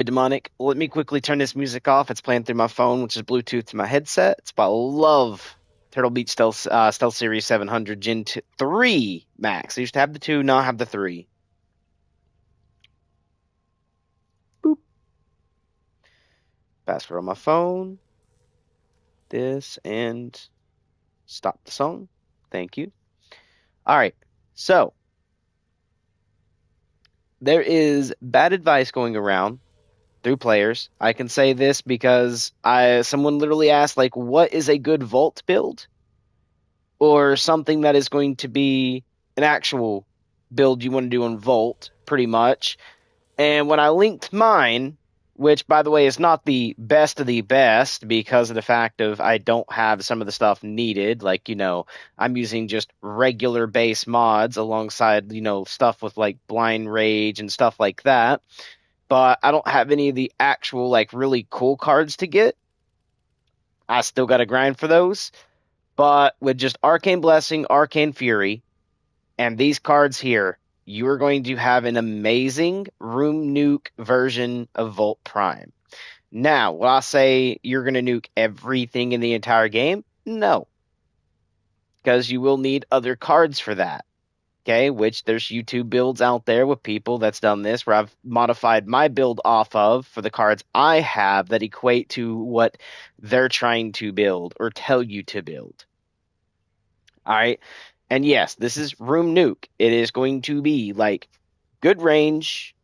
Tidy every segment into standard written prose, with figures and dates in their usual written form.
Hey, Demonic, let me quickly turn this music off. It's playing through my phone, which is Bluetooth to my headset. It's by Love Turtle Beach Stealth Series 700 Gen 3 Max. I used to have the 2, now I have the 3. Boop. Password on my phone. This and stop the song. Thank you. All right. So, there is bad advice going around through players. I can say this because someone literally asked, like, what is a good vault build? Or something that is going to be an actual build you want to do on Volt, pretty much. And when I linked mine, which by the way is not the best of the best because of the fact of I don't have some of the stuff needed, like, I'm using just regular base mods alongside, stuff with like blind rage and stuff like that. But I don't have any of the actual like really cool cards to get. I still got to grind for those. But with just Arcane Blessing, Arcane Fury, and these cards here, you are going to have an amazing room nuke version of Volt Prime. Now, will I say you're going to nuke everything in the entire game? No, because you will need other cards for that. Okay, which there's YouTube builds out there with people that's done this where I've modified my build off of for the cards I have that equate to what they're trying to build or tell you to build. All right. And yes, this is room nuke. It is going to be like good range,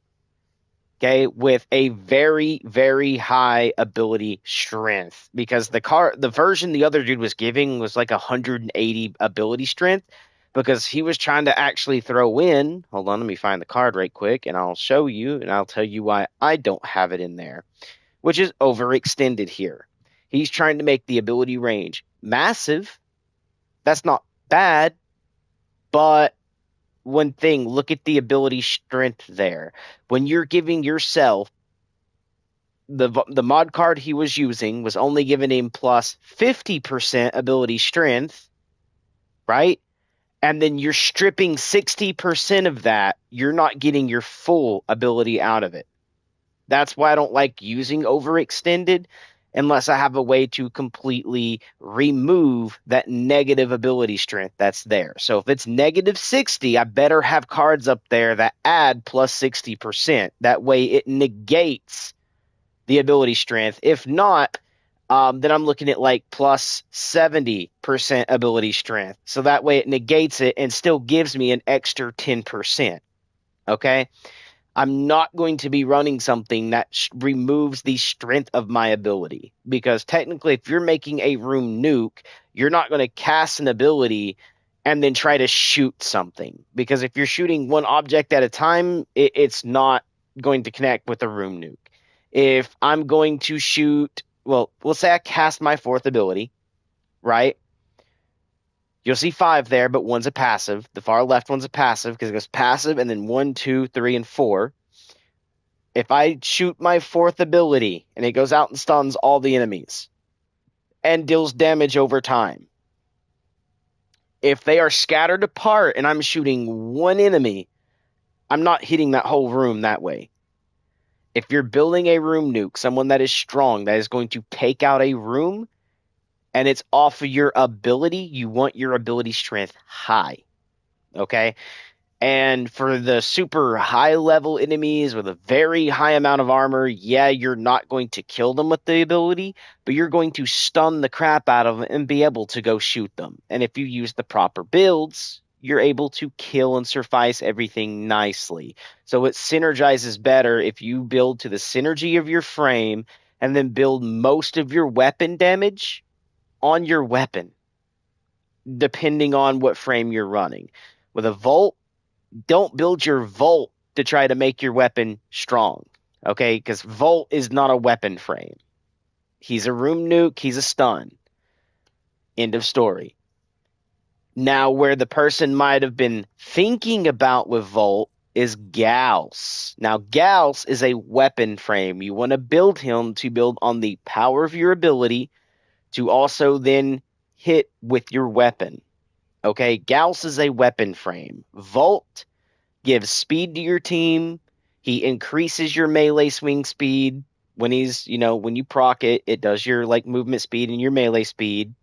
okay, with a very, very high ability strength. Because the version the other dude was giving was like 180 ability strength because he was trying to actually throw in. Hold on, let me find the card right quick and I'll show you and I'll tell you why I don't have it in there, which is overextended here. He's trying to make the ability range massive. That's not bad, but one thing, look at the ability strength there. When you're giving yourself the mod card he was using was only giving him plus 50% ability strength, right? And then you're stripping 60% of that, you're not getting your full ability out of it. That's why I don't like using overextended unless I have a way to completely remove that negative ability strength that's there. So if it's negative 60, I better have cards up there that add plus 60%. That way it negates the ability strength. If not, then I'm looking at like plus 70% ability strength. So that way it negates it and still gives me an extra 10%. Okay? I'm not going to be running something that removes the strength of my ability. Because technically, if you're making a room nuke, you're not going to cast an ability and then try to shoot something. Because if you're shooting one object at a time, it's not going to connect with a room nuke. If I'm going to shoot, well, let's say I cast my fourth ability, right? You'll see 5 there, but one's a passive. The far left one's a passive because it goes passive and then 1, 2, 3, and 4. If I shoot my fourth ability and it goes out and stuns all the enemies and deals damage over time, if they are scattered apart and I'm shooting one enemy, I'm not hitting that whole room that way. If you're building a room nuke, someone that is strong, that is going to take out a room, and it's off of your ability, you want your ability strength high. Okay? And for the super high level enemies with a very high amount of armor, yeah, you're not going to kill them with the ability, but you're going to stun the crap out of them and be able to go shoot them. And if you use the proper builds, you're able to kill and suffice everything nicely. So it synergizes better if you build to the synergy of your frame and then build most of your weapon damage on your weapon, depending on what frame you're running. With a Volt, don't build your Volt to try to make your weapon strong, okay? Because Volt is not a weapon frame. He's a room nuke, he's a stun. End of story. Now, where the person might have been thinking about with Volt is Gauss. Now, Gauss is a weapon frame. You want to build him to build on the power of your ability to also then hit with your weapon. Okay, Gauss is a weapon frame. Volt gives speed to your team. He increases your melee swing speed when he's, when you proc it, it does your like movement speed and your melee speed.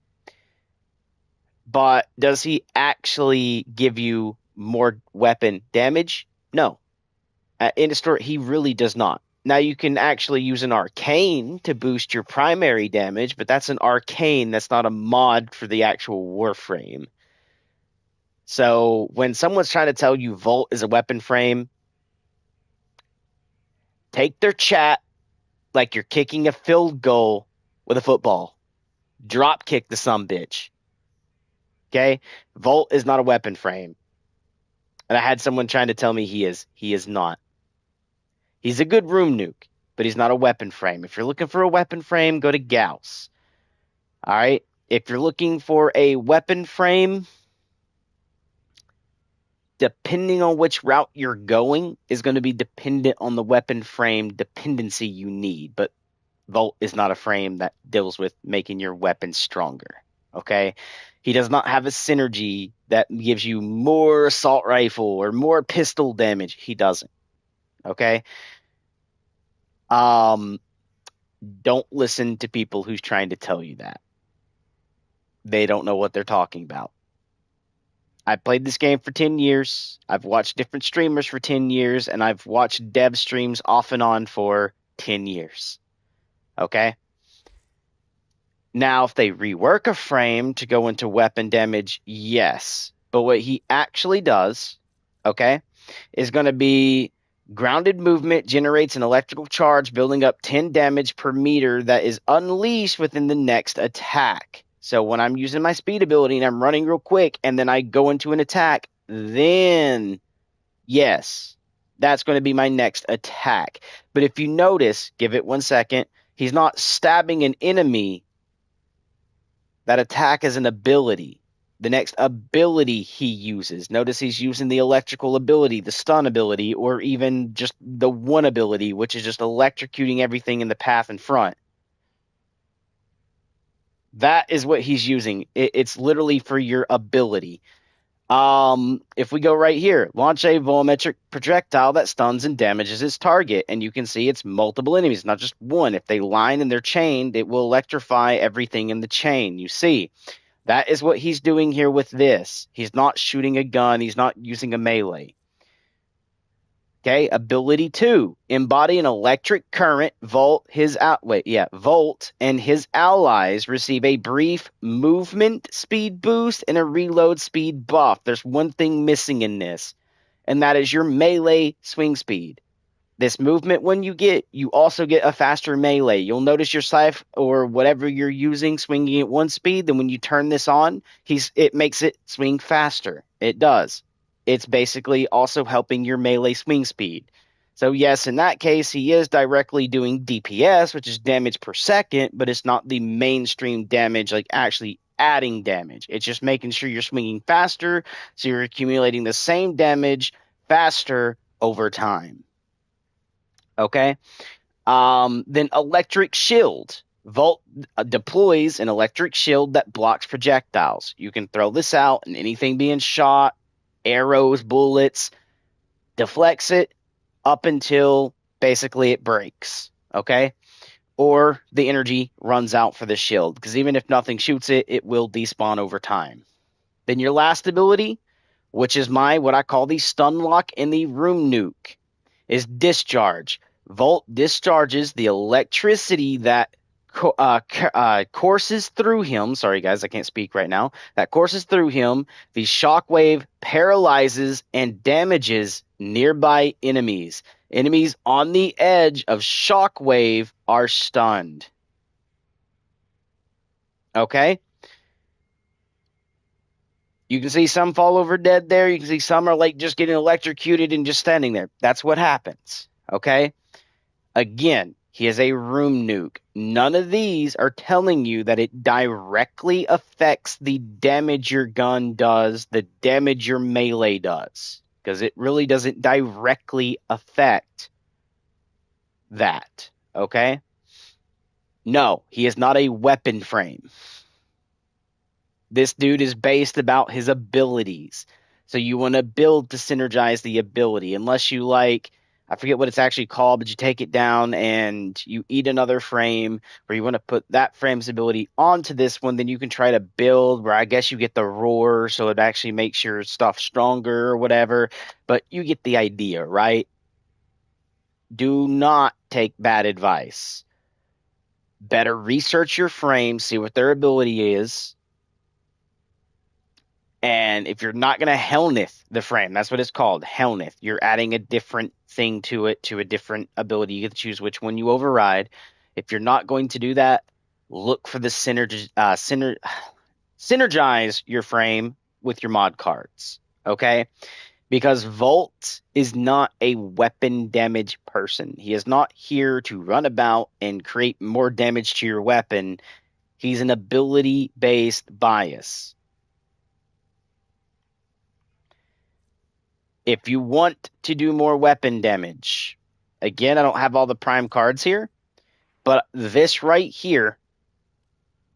But does he actually give you more weapon damage? No. In the story, he really does not. Now you can actually use an arcane to boost your primary damage, but that's an arcane. That's not a mod for the actual Warframe. So when someone's trying to tell you Volt is a weapon frame, take their chat like you're kicking a field goal with a football. Drop kick the sumbitch. Okay? Volt is not a weapon frame. And I had someone trying to tell me he is. He is not. He's a good room nuke, but he's not a weapon frame. If you're looking for a weapon frame, go to Gauss. All right? If you're looking for a weapon frame, depending on which route you're going, is going to be dependent on the weapon frame dependency you need. But Volt is not a frame that deals with making your weapon stronger. Okay? He does not have a synergy that gives you more assault rifle or more pistol damage. He doesn't. Okay? Don't listen to people who's trying to tell you that. They don't know what they're talking about. I played this game for 10 years. I've watched different streamers for 10 years, and I've watched dev streams off and on for 10 years. Okay? Now, if they rework a frame to go into weapon damage, yes. But what he actually does, okay, is going to be grounded movement generates an electrical charge building up 10 damage per meter that is unleashed within the next attack. So when I'm using my speed ability and I'm running real quick and then I go into an attack, then yes, that's going to be my next attack. But if you notice, give it 1 second, he's not stabbing an enemy. That attack is an ability. The next ability he uses. Notice he's using the electrical ability, the stun ability, or even just the one ability, which is just electrocuting everything in the path in front. That is what he's using. It's literally for your ability. If we go right here, launch a volumetric projectile that stuns and damages its target, and you can see it's multiple enemies, not just one. If they line and they're chained, it will electrify everything in the chain. You see, that is what he's doing here with this. He's not shooting a gun. He's not using a melee. Okay, ability 2, embody an electric current. Volt and his allies receive a brief movement speed boost and a reload speed buff. There's one thing missing in this, and that is your melee swing speed. This movement, when you also get a faster melee. You'll notice your scythe or whatever you're using swinging at 1 speed. Then when you turn this on, it makes it swing faster. It does. It's basically also helping your melee swing speed. So yes, in that case, he is directly doing DPS, which is damage per second, but it's not the mainstream damage, like actually adding damage. It's just making sure you're swinging faster, so you're accumulating the same damage faster over time. Okay? Then electric shield. Volt deploys an electric shield that blocks projectiles. You can throw this out and anything being shot, arrows, bullets, deflects it up until basically it breaks, okay? Or the energy runs out for the shield, because even if nothing shoots it, it will despawn over time. Then your last ability, which is what I call the stun lock in the room nuke, is discharge. Volt discharges the electricity that courses through him. Sorry, guys, I can't speak right now. That courses through him. The shockwave paralyzes and damages nearby enemies. Enemies on the edge of shockwave are stunned. Okay? You can see some fall over dead there. You can see some are like just getting electrocuted and just standing there. That's what happens. Okay? Again, he is a room nuke. None of these are telling you that it directly affects the damage your gun does, the damage your melee does, because it really doesn't directly affect that, okay? No, he is not a weapon frame. This dude is based about his abilities. So you want to build to synergize the ability, unless you like... I forget what it's actually called, but you take it down and you eat another frame, where you want to put that frame's ability onto this one. Then you can try to build where I guess you get the roar, so it actually makes your stuff stronger or whatever. But you get the idea, right? Do not take bad advice. Better research your frame, see what their ability is. And if you're not going to Hellnith the frame, that's what it's called, Hellnith. You're adding a different thing to it, to a different ability. You get to choose which one you override. If you're not going to do that, look for the synergize your frame with your mod cards, okay? Because Volt is not a weapon damage person. He is not here to run about and create more damage to your weapon. He's an ability-based bias. If you want to do more weapon damage, again, I don't have all the prime cards here, but this right here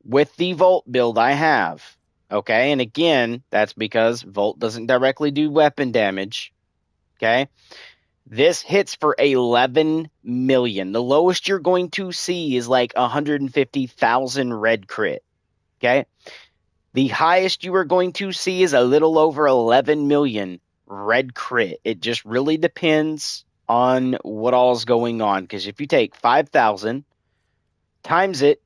with the Volt build I have, okay? And again, that's because Volt doesn't directly do weapon damage, okay? This hits for 11 million. The lowest you're going to see is like 150,000 red crit, okay? The highest you are going to see is a little over 11 million red crit. It just really depends on what all's going on. Because if you take 5,000 times it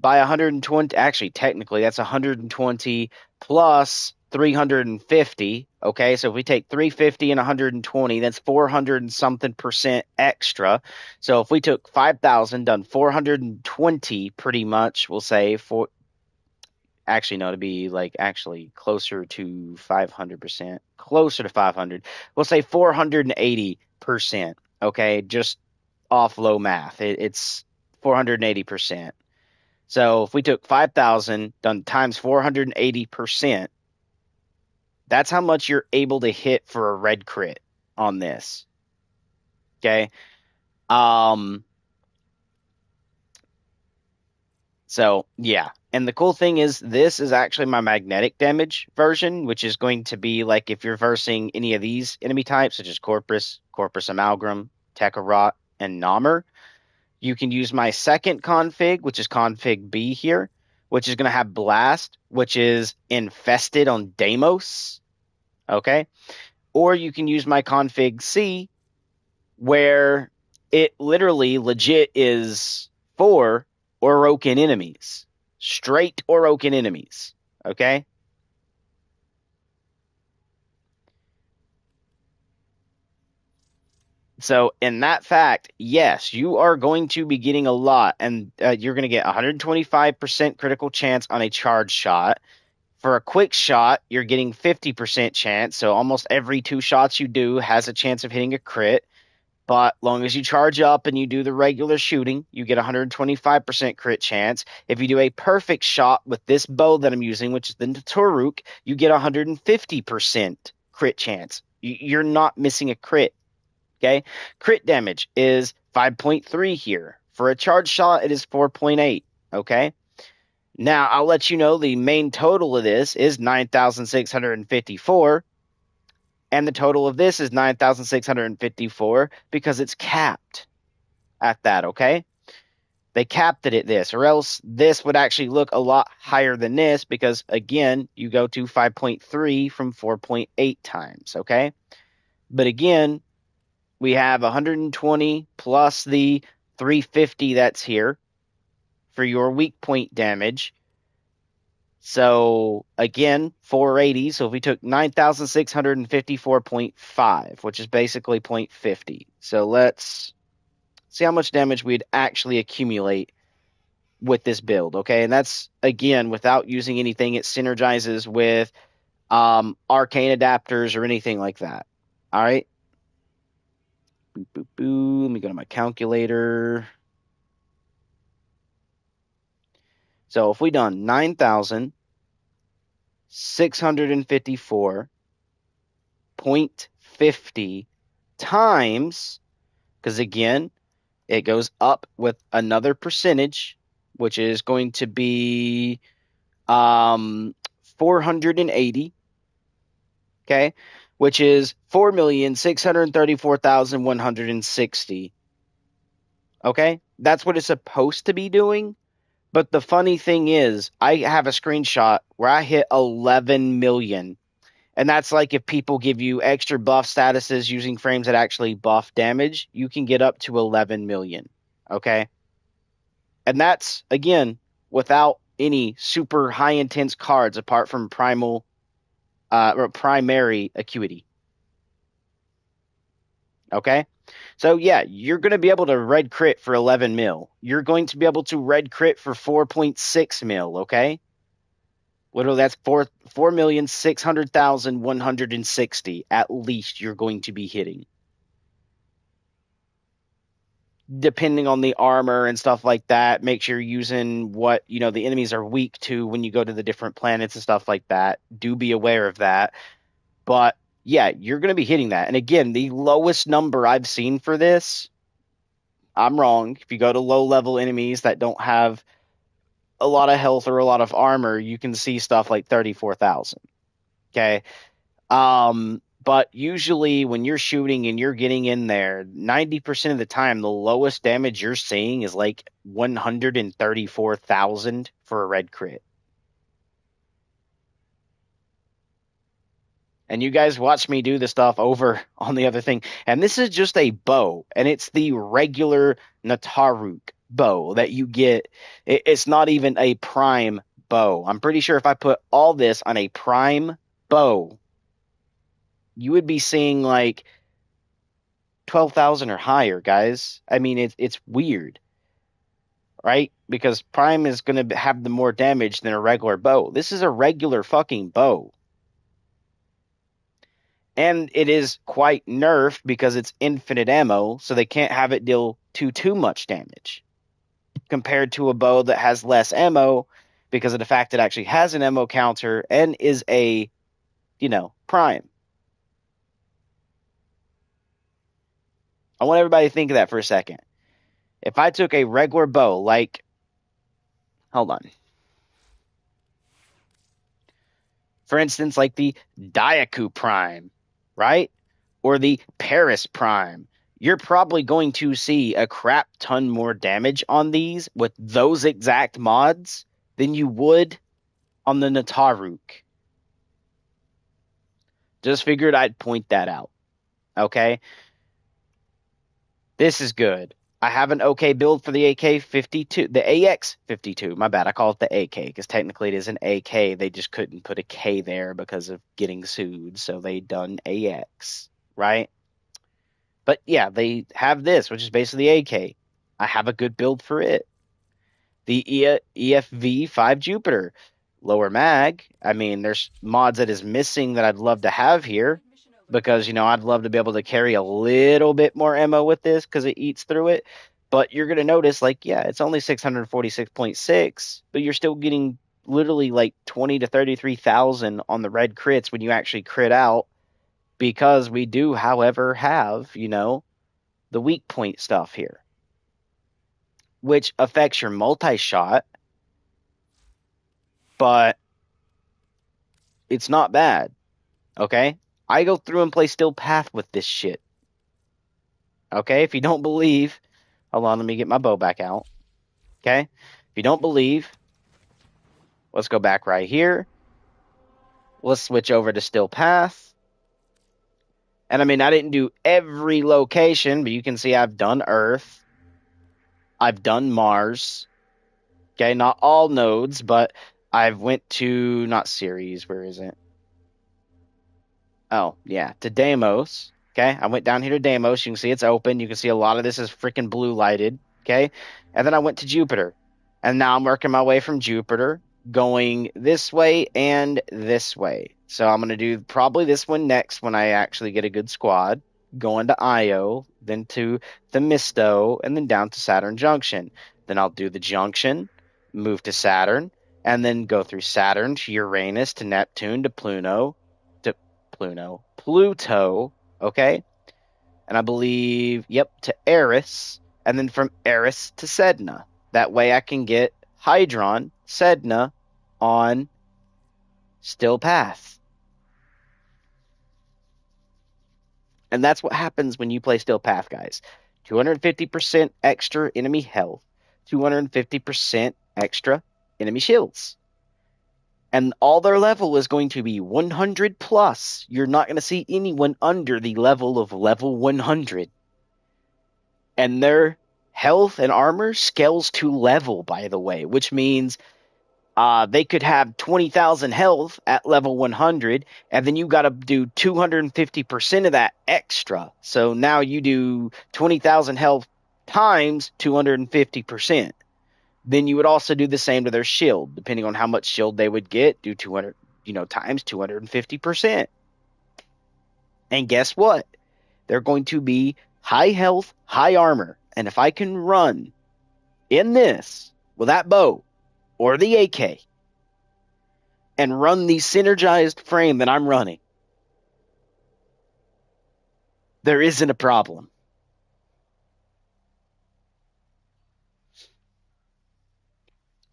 by 120, actually, technically, that's 120 plus 350. Okay, so if we take 350 and 120, that's 400 and something percent extra. So if we took 5,000, done 420 pretty much, we'll say, for actually no, to be like actually closer to 500%, closer to 500. We'll say 480%. Okay, just off low math, it's 480%. So if we took 5,000 done times 480%, that's how much you're able to hit for a red crit on this. Okay. So yeah. And the cool thing is this is actually my magnetic damage version, which is going to be like if you're versing any of these enemy types, such as Corpus, Corpus Amalgam, Tekarot, and Namur, you can use my second config, which is config B here, which is going to have Blast, which is infested on Deimos. Okay. Or you can use my config C, where it literally legit is for Orokin enemies. Straight Orokin enemies. Okay? So, in that fact, yes, you are going to be getting a lot, and you're going to get 125% critical chance on a charge shot. For a quick shot, you're getting 50% chance, so almost every 2 shots you do has a chance of hitting a crit. But long as you charge up and you do the regular shooting, you get 125% crit chance. If you do a perfect shot with this bow that I'm using, which is the Toruk, you get 150% crit chance. You're not missing a crit. Okay? Crit damage is 5.3 here. For a charge shot, it is 4.8. Okay? Now, I'll let you know the main total of this is 9,654. And the total of this is 9,654 because it's capped at that, okay? They capped it at this, or else this would actually look a lot higher than this because, again, you go to 5.3 from 4.8 times, okay? But again, we have 120 plus the 350 that's here for your weak point damage. So again, 480. So if we took 9,654.5, which is basically 0.50. So let's see how much damage we'd actually accumulate with this build. Okay. And that's again, without using anything, it synergizes with arcane adapters or anything like that. All right. Boop, boop, boop. Let me go to my calculator. So if we done 9,654.50 times, because again, it goes up with another percentage, which is going to be 480. Okay. which is 4,634,160. Okay? That's what it's supposed to be doing. But the funny thing is, I have a screenshot where I hit 11 million. And that's like if people give you extra buff statuses using frames that actually buff damage, you can get up to 11 million. Okay? And that's, again, without any super high intense cards apart from primal or primary acuity. Okay? So yeah, you're going to be able to red crit for 11 mil. You're going to be able to red crit for 4.6 mil, okay? Literally, that's 4,600,160 at least you're going to be hitting. Depending on the armor and stuff like that, make sure you're using what, the enemies are weak to when you go to the different planets and stuff like that. Do be aware of that. But yeah, you're going to be hitting that. And again, the lowest number I've seen for this, I'm wrong. If you go to low level enemies that don't have a lot of health or a lot of armor, you can see stuff like 34,000. Okay. But usually when you're shooting and you're getting in there, 90% of the time, the lowest damage you're seeing is like 134,000 for a red crit. And you guys watch me do the stuff over on the other thing. And this is just a bow, and it's the regular Nataruk bow that you get. It's not even a prime bow. I'm pretty sure if I put all this on a prime bow, you would be seeing like 12,000 or higher, guys. I mean, it's weird, right? Because prime is going to have the more damage than a regular bow. This is a regular fucking bow. And it is quite nerfed because it's infinite ammo, so they can't have it deal too much damage. Compared to a bow that has less ammo because of the fact it actually has an ammo counter and is a, prime. I want everybody to think of that for a second. If I took a regular bow, like, hold on. For instance, like the Daiaku Prime, right? Or the Paris Prime. You're probably going to see a crap ton more damage on these with those exact mods than you would on the Nataruk. Just figured I'd point that out. Okay? This is good. I have an okay build for the AK-52, the AX-52. My bad, I call it the AK because technically it is an AK. They just couldn't put a K there because of getting sued, so they done AX, right? But yeah, they have this, which is basically AK. I have a good build for it. The EFV5 Jupiter, lower mag. I mean, there's mods that is missing that I'd love to have here because, I'd love to be able to carry a little bit more ammo with this because it eats through it. But you're going to notice, like, yeah, it's only 646.6, but you're still getting literally like 20 to 33,000 on the red crits when you actually crit out because we do, however, have, the weak point stuff here, which affects your multi-shot, but it's not bad, okay? I go through and play Still Path with this shit, okay? If you don't believe, hold on, let me get my bow back out, okay? If you don't believe, let's go back right here. Let's switch over to Still Path. And I mean, I didn't do every location, but you can see I've done Earth. I've done Mars. Okay, not all nodes, but I've went to, not Ceres, where is it? Oh, yeah, to Deimos. Okay, I went down here to Deimos. You can see it's open. You can see a lot of this is freaking blue lighted. Okay, and then I went to Jupiter. And now I'm working my way from Jupiter, going this way and this way. So I'm going to do probably this one next when I actually get a good squad. Going to Io, then to Themisto, and then down to Saturn Junction. Then I'll do the Junction, move to Saturn, and then go through Saturn to Uranus to Neptune to Pluto, okay? And I believe, yep, to Eris, and then from Eris to Sedna. That way I can get Hydron, Sedna, on Still Path. And that's what happens when you play Steel Path, guys. 250% extra enemy health, 250% extra enemy shields. And all their level is going to be 100 plus. You're not going to see anyone under the level of level 100. And their health and armor scales to level, by the way, which means they could have 20,000 health at level 100, and then you got to do 250% of that extra. So now you do 20,000 health times 250%. Then you would also do the same to their shield, depending on how much shield they would get. Do 200, times 250%. And guess what? They're going to be high health, high armor. And if I can run in this with that bow or the AK and run the synergized frame that I'm running, there isn't a problem.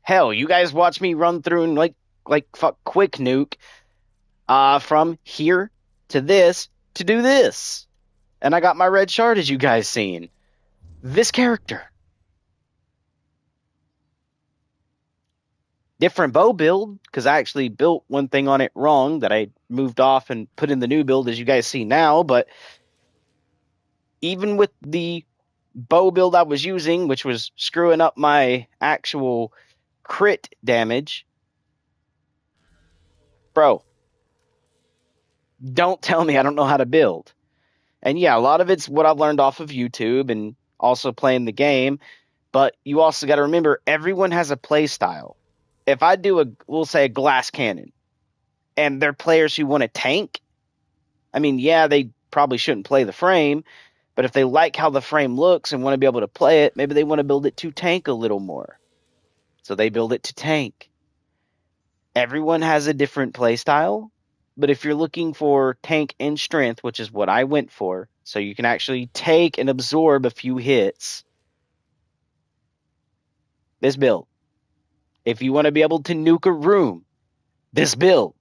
Hell, you guys watch me run through and like fuck quick nuke from here to this to do this. And I got my red shard, as you guys seen. This character. Different bow build, because I actually built one thing on it wrong that I moved off and put in the new build, as you guys see now. But even with the bow build I was using, which was screwing up my actual crit damage, bro, don't tell me I don't know how to build. And yeah, a lot of it's what I've learned off of YouTube and also playing the game. But you also got to remember, everyone has a play style. If I do we'll say a glass cannon, and they're players who want to tank, I mean, yeah, they probably shouldn't play the frame, but if they like how the frame looks and want to be able to play it, maybe they want to build it to tank a little more. So they build it to tank. Everyone has a different play style, but if you're looking for tank and strength, which is what I went for, so you can actually take and absorb a few hits, this build. If you want to be able to nuke a room, this build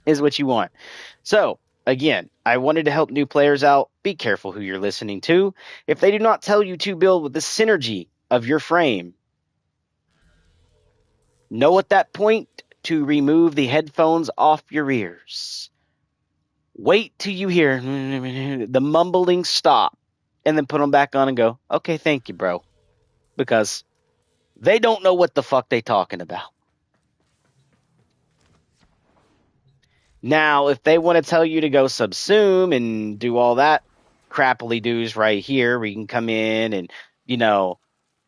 is what you want. So, again, I wanted to help new players out. Be careful who you're listening to. If they do not tell you to build with the synergy of your frame, know at that point to remove the headphones off your ears. Wait till you hear the mumbling stop, and then put them back on and go, okay, thank you, bro. Because they don't know what the fuck they talking about. Now, if they want to tell you to go subsume and do all that crappily do's right here, where you can come in and,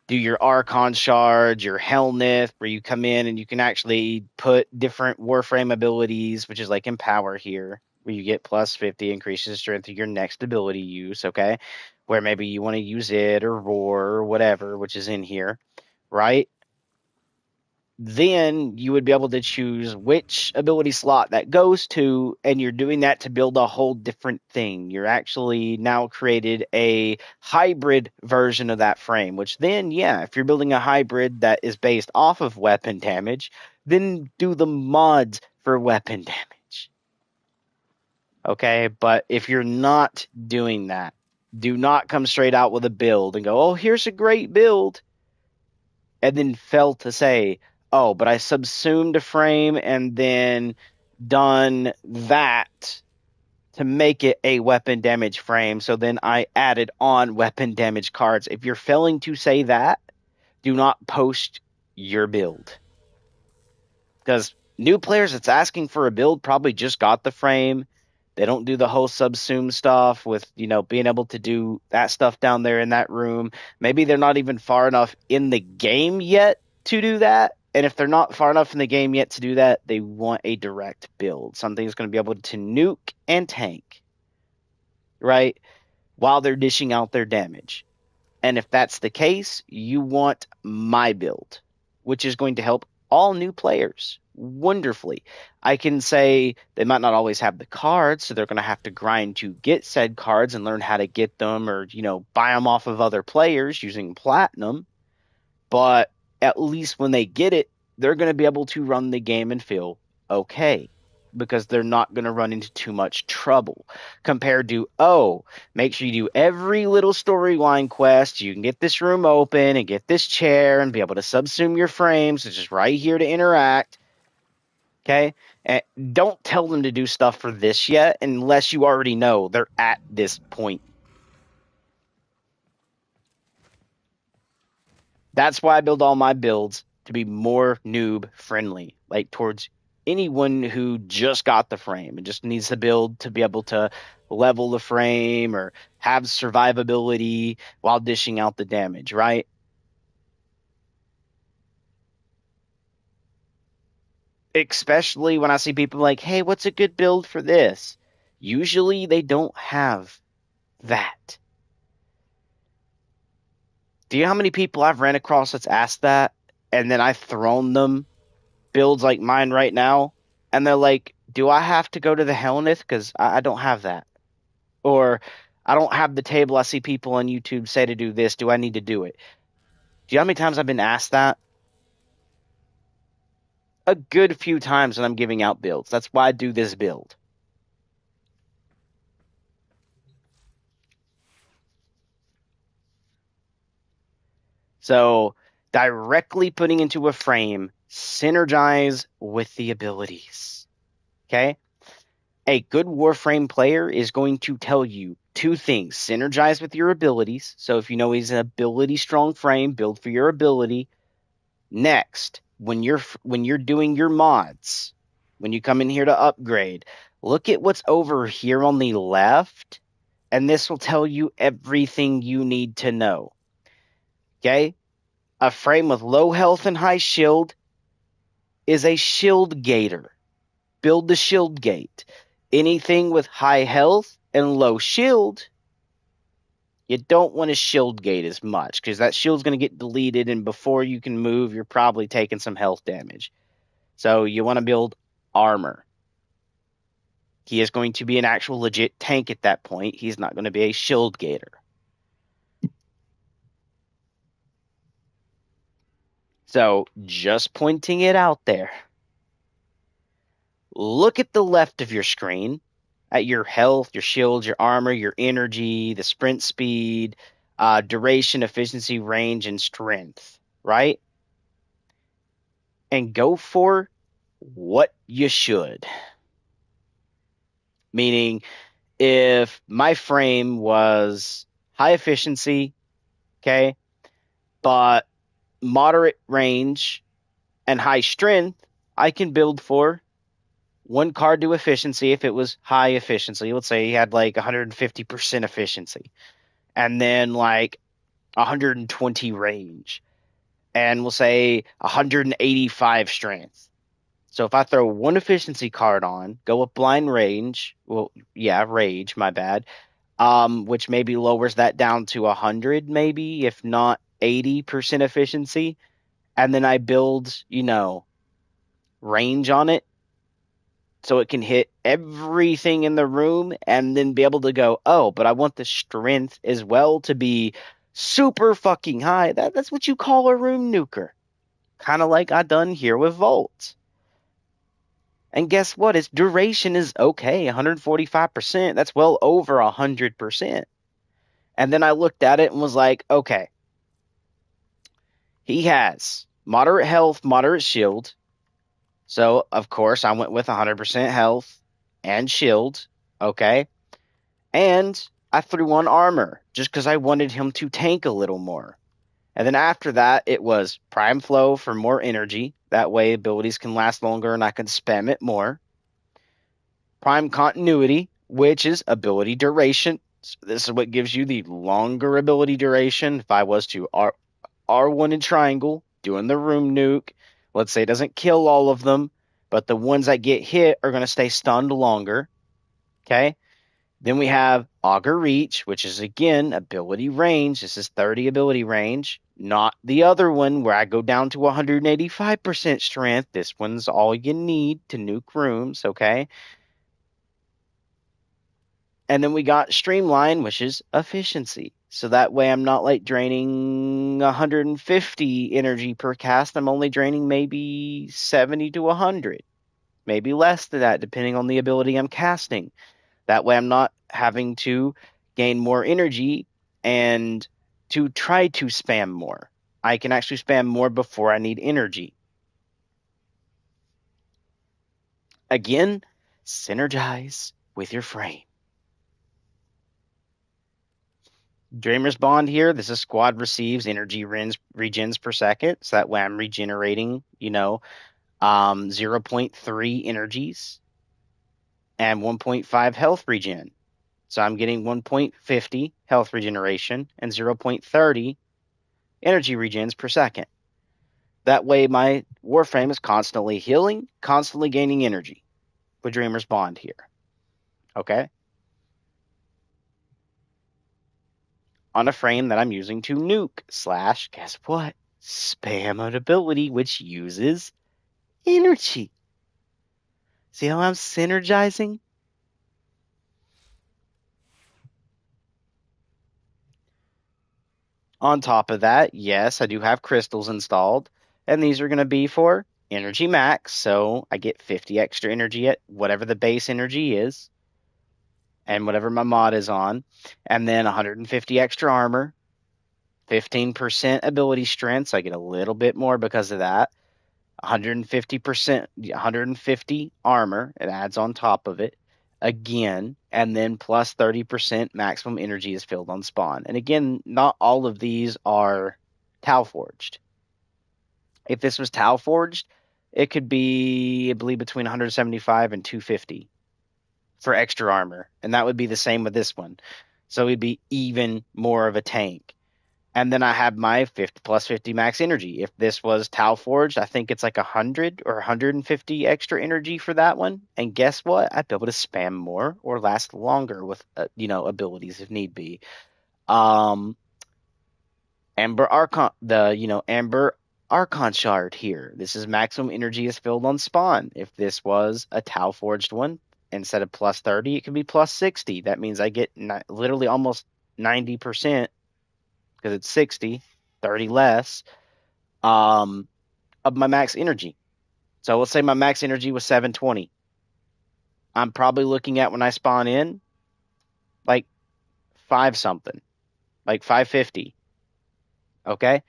do your Archon shards, your Hellnith, where you come in and you can actually put different Warframe abilities, which is like Empower here, where you get plus 50, increases the strength of your next ability use, okay? Where maybe you want to use it or Roar or whatever, which is in here, right? Then you would be able to choose which ability slot that goes to, and you're doing that to build a whole different thing. You're actually now created a hybrid version of that frame, which then, yeah, if you're building a hybrid that is based off of weapon damage, then do the mods for weapon damage. Okay, but if you're not doing that, do not come straight out with a build and go, oh, here's a great build, and then fail to say, oh, but I subsumed a frame and then done that to make it a weapon damage frame. So then I added on weapon damage cards. If you're failing to say that, do not post your build. Because new players that's asking for a build probably just got the frame. They don't do the whole subsume stuff with, being able to do that stuff down there in that room. Maybe they're not even far enough in the game yet to do that. And if they're not far enough in the game yet to do that, they want a direct build. Something that's going to be able to nuke and tank, right? While they're dishing out their damage. And if that's the case, you want my build, which is going to help all new players wonderfully. I can say they might not always have the cards, so they're going to have to grind to get said cards and learn how to get them, or, buy them off of other players using platinum. But at least when they get it, they're going to be able to run the game and feel okay. because they're not going to run into too much trouble compared to, oh, make sure you do every little storyline quest. You can get this room open and get this chair and be able to subsume your frames. It's just right here to interact. Okay. And don't tell them to do stuff for this yet unless you already know they're at this point. That's why I build all my builds to be more noob friendly, like towards anyone who just got the frame and just needs to build to be able to level the frame or have survivability while dishing out the damage, right? Especially when I see people like, hey, what's a good build for this? Usually they don't have that. Do you know how many people I've ran across that's asked that? And then I've thrown them builds like mine right now, and they're like, "Do I have to go to the Hellneth? Because I don't have that." Or, "I don't have the table. I see people on YouTube say to do this. Do I need to do it?" Do you know how many times I've been asked that? A good few times when I'm giving out builds. That's why I do this build. So, directly putting into a frame, synergize with the abilities. Okay? A good Warframe player is going to tell you two things: synergize with your abilities. So if you know he's an ability strong frame, build for your ability. Next, when you're doing your mods, when you come in here to upgrade, look at what's over here on the left, and this will tell you everything you need to know. Okay? A frame with low health and high shield is a shield gator. Build the shield gate. Anything with high health and low shield, you don't want to shield gate as much because that shield's going to get deleted, and before you can move, you're probably taking some health damage. So you want to build armor. He is going to be an actual legit tank at that point. He's not going to be a shield gator. So just pointing it out there. Look at the left of your screen at your health, your shield, your armor, your energy, the sprint speed, duration, efficiency, range, and strength, right? And go for what you should. Meaning, if my frame was high efficiency, okay, but moderate range and high strength, I can build for one card to efficiency if it was high efficiency. Let's say he had like 150% efficiency, and then like 120 range, and we'll say 185 strength. So if I throw one efficiency card on, go with blind range, well, yeah, rage, my bad, which maybe lowers that down to 100, maybe, if not 80% efficiency, and then I build, range on it, so it can hit everything in the room and then be able to go, oh, but I want the strength as well to be super fucking high. That's what you call a room nuker. Kind of like I done here with Volt. And guess what? Its duration is okay, 145%. That's well over 100%. And then I looked at it and was like, okay, he has moderate health, moderate shield. So, of course, I went with 100% health and shield. Okay. And I threw on armor just because I wanted him to tank a little more. And then after that, it was prime flow for more energy. That way, abilities can last longer and I can spam it more. Prime continuity, which is ability duration. So this is what gives you the longer ability duration. If I was to R1 in triangle, doing the room nuke, let's say it doesn't kill all of them, but the ones that get hit are going to stay stunned longer. Okay. Then we have Augur Reach, which is, again, ability range. This is 30 ability range, not the other one where I go down to 185% strength. This one's all you need to nuke rooms, okay? And then we got Streamline, which is efficiency. So that way I'm not like draining 150 energy per cast. I'm only draining maybe 70 to 100. maybe less than that, depending on the ability I'm casting. That way I'm not having to gain more energy and to try to spam more. I can actually spam more before I need energy. Again, synergize with your frame. Dreamer's Bond here. This is squad receives energy regens per second. So that way I'm regenerating, 0.3 energies and 1.5 health regen. So I'm getting 1.50 health regeneration and 0.30 energy regens per second. That way my Warframe is constantly healing, constantly gaining energy with Dreamer's Bond here. Okay? On a frame that I'm using to nuke / guess what? Spam an ability which uses energy. See how I'm synergizing? On top of that, yes, I do have crystals installed, and these are going to be for energy max, so I get 50 extra energy at whatever the base energy is, and whatever my mod is on, and then 150 extra armor, 15% ability strength, so I get a little bit more because of that. 150%, 150 armor, it adds on top of it again, and then plus 30% maximum energy is filled on spawn. And again, not all of these are Tau Forged. If this was Tau Forged, it could be, I believe, between 175 and 250 for extra armor, and that would be the same with this one. So it'd be even more of a tank. And then I have my 50 plus 50 max energy. If this was Tau Forged, I think it's like 100 or 150 extra energy for that one. And guess what? I'd be able to spam more or last longer with, abilities if need be. Amber Archon, Amber Archon Shard here. This is maximum energy is filled on spawn. If this was a Tau Forged one, instead of plus 30, it could be plus 60. That means I get literally almost 90%. Because it's 60, 30 less of my max energy. So let's say my max energy was 720. I'm probably looking at when I spawn in like 5 something, like 550. Okay?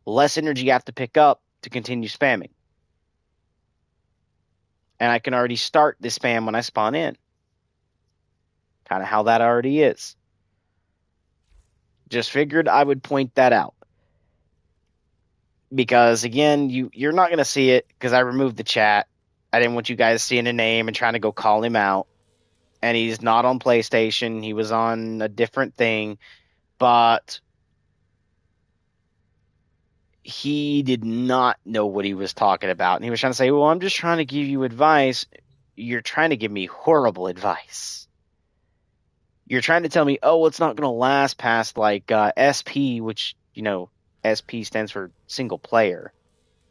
Less energy I have to pick up to continue spamming. And I can already start the spam when I spawn in. Kind of how that already is. Just figured I would point that out. Because again, you're not going to see it because I removed the chat. I didn't want you guys seeing a name and trying to go call him out. And he's not on PlayStation. He was on a different thing, but he did not know what he was talking about. And he was trying to say, well, I'm just trying to give you advice. You're trying to give me horrible advice. You're trying to tell me, oh, it's not going to last past like SP, which, SP stands for single player.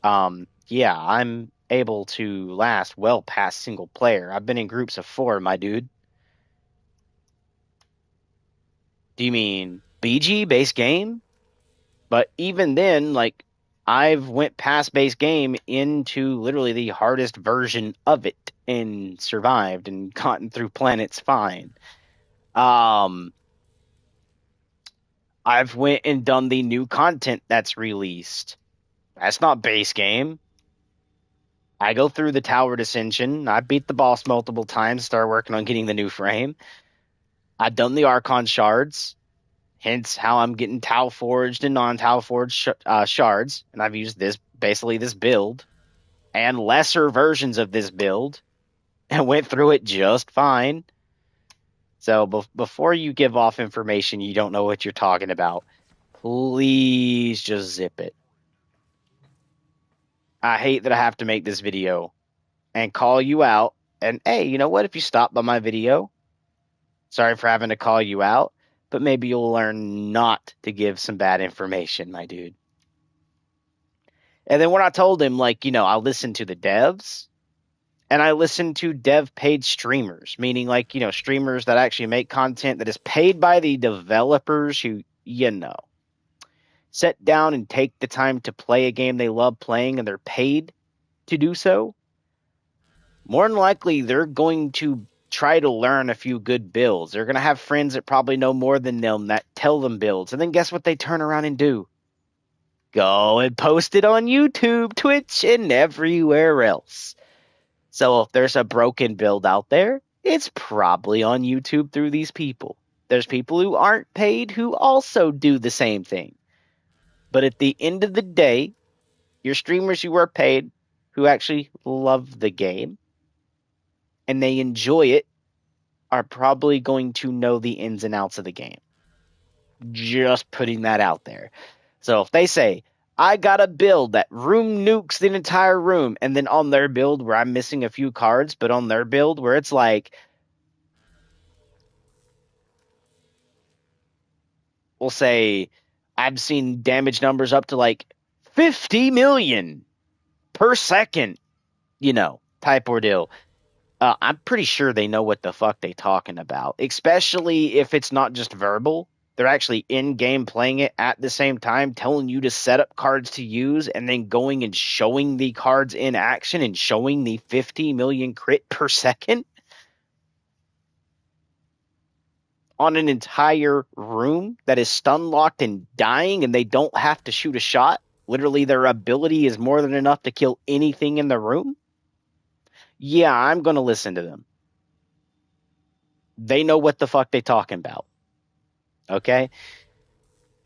Yeah, I'm able to last well past single player. I've been in groups of 4, my dude. Do you mean BG, base game? But even then, like, I've went past base game into literally the hardest version of it and survived and gotten through planets fine. I've went and done the new content that's released. That's not base game. I go through the tower dissension. I beat the boss multiple times, start working on getting the new frame. I've done the Archon shards, hence how I'm getting Tau Forged and non-Tau Forged shards. And I've used this build and lesser versions of this build and went through it just fine. So before you give off information you don't know what you're talking about, please just zip it. I hate that I have to make this video and call you out. And hey, you know what? If you stop by my video, sorry for having to call you out, but maybe you'll learn not to give some bad information, my dude. And then when I told him, like, I listen to the devs and I listen to dev paid streamers, meaning like, streamers that actually make content that is paid by the developers who, sit down and take the time to play a game they love playing and they're paid to do so. more than likely they're going to try to learn a few good builds. They're going to have friends that probably know more than them that tell them builds. And then guess what they turn around and do? Go and post it on YouTube, Twitch, and everywhere else. So if there's a broken build out there, it's probably on YouTube through these people. There's people who aren't paid who also do the same thing. But at the end of the day, your streamers who are paid, who actually love the game and they enjoy it, are probably going to know the ins and outs of the game. Just putting that out there. So if they say, I got a build that room nukes the entire room, and then on their build where I'm missing a few cards, but on their build where it's like, we'll say, I've seen damage numbers up to like 50 million per second, type ordeal. I'm pretty sure they know what the fuck they talking about, especially if it's not just verbal. They're actually in game playing it at the same time, telling you to set up cards to use, and then going and showing the cards in action and showing the 50 million crit per second on an entire room that is stun locked and dying, and they don't have to shoot a shot. Literally, their ability is more than enough to kill anything in the room. Yeah, I'm going to listen to them. They know what the fuck they talking about. Okay?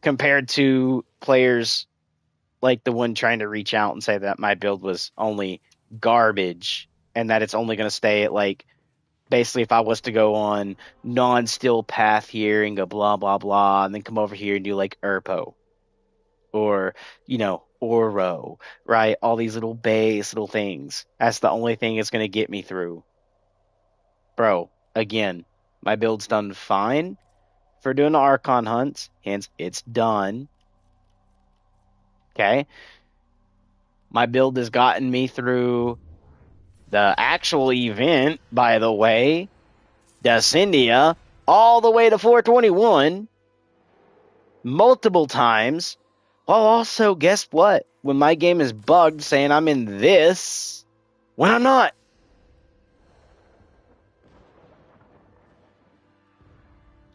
Compared to players like the one trying to reach out and say that my build was only garbage and that it's only going to stay at like, basically if I was to go on non-still path here and go blah, blah, blah, and then come over here and do like Erpo or, Oro, right? All these little base little things. That's the only thing that's going to get me through. Bro, again, my build's done fine for doing the Archon hunts, hence it's done. Okay? My build has gotten me through the actual event, by the way, Descendia, all the way to 421 multiple times. Well, also, guess what? When my game is bugged saying I'm in this, when I'm not.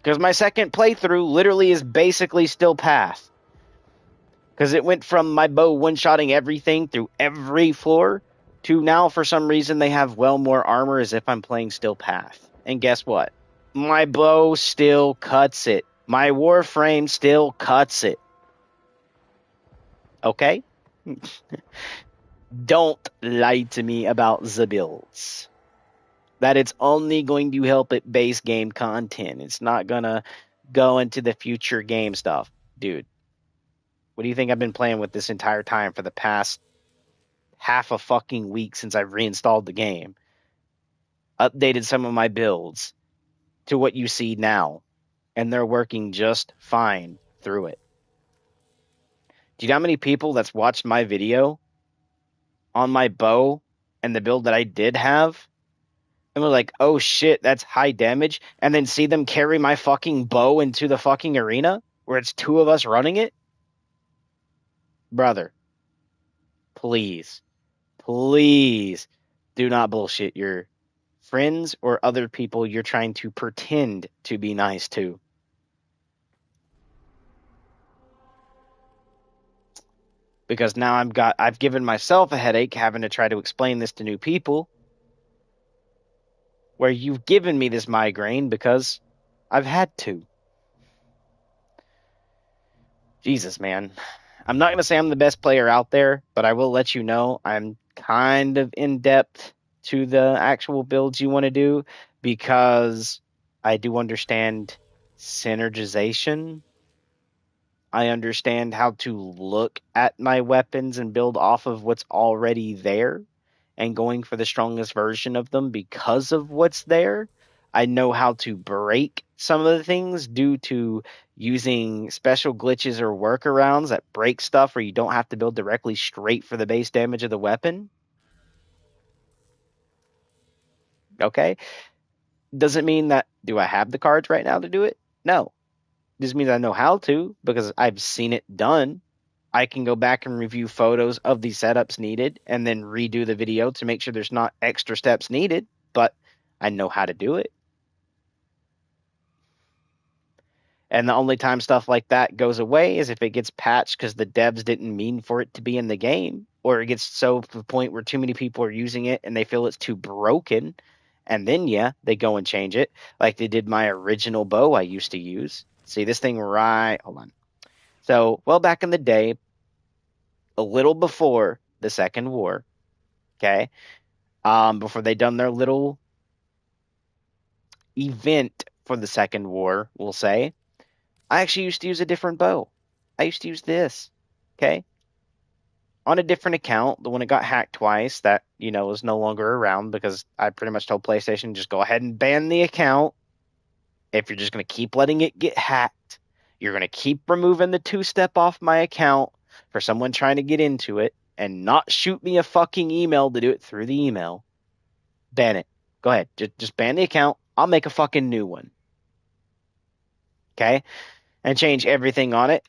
Because my second playthrough literally is basically still path. Because it went from my bow one-shotting everything through every floor to now, for some reason, they have well more armor as if I'm playing still path. And guess what? My bow still cuts it. My Warframe still cuts it. Okay? Don't lie to me about the builds. That it's only going to help it base game content. It's not gonna go into the future game stuff. Dude, what do you think I've been playing with this entire time for the past half a fucking week since I've reinstalled the game? Updated some of my builds to what you see now, and they're working just fine through it. Do you know how many people that's watched my video on my bow and the build that I did have? And we're like, oh shit, that's high damage. And then see them carry my fucking bow into the fucking arena where it's two of us running it? Brother, please, please do not bullshit your friends or other people you're trying to pretend to be nice to. Because now I've given myself a headache having to try to explain this to new people, where you've given me this migraine because I've had to. Jesus, man. I'm not going to say I'm the best player out there, but I will let you know I'm kind of in depth to the actual builds you want to do because I do understand synergization. I understand how to look at my weapons and build off of what's already there and going for the strongest version of them because of what's there. I know how to break some of the things due to using special glitches or workarounds that break stuff where you don't have to build directly straight for the base damage of the weapon. Okay? Doesn't mean that, do I have the cards right now to do it? No. Just means I know how to because I've seen it done. I can go back and review photos of the setups needed and then redo the video to make sure there's not extra steps needed, but I know how to do it. And the only time stuff like that goes away is if it gets patched because the devs didn't mean for it to be in the game, or it gets so to the point where too many people are using it and they feel it's too broken. And then, yeah, they go and change it, like they did my original bow I used to use. See this thing right? Hold on. So, well, back in the day, a little before the Second War, okay, before they done their little event for the Second War, we'll say, I actually used to use a different bow. I used to use this, okay, on a different account. The one that got hacked twice, that is no longer around because I pretty much told PlayStation just go ahead and ban the account. If you're just going to keep letting it get hacked, you're going to keep removing the two-step off my account for someone trying to get into it and not shoot me a fucking email to do it through the email. Ban it. Go ahead. Just ban the account. I'll make a fucking new one. Okay? And change everything on it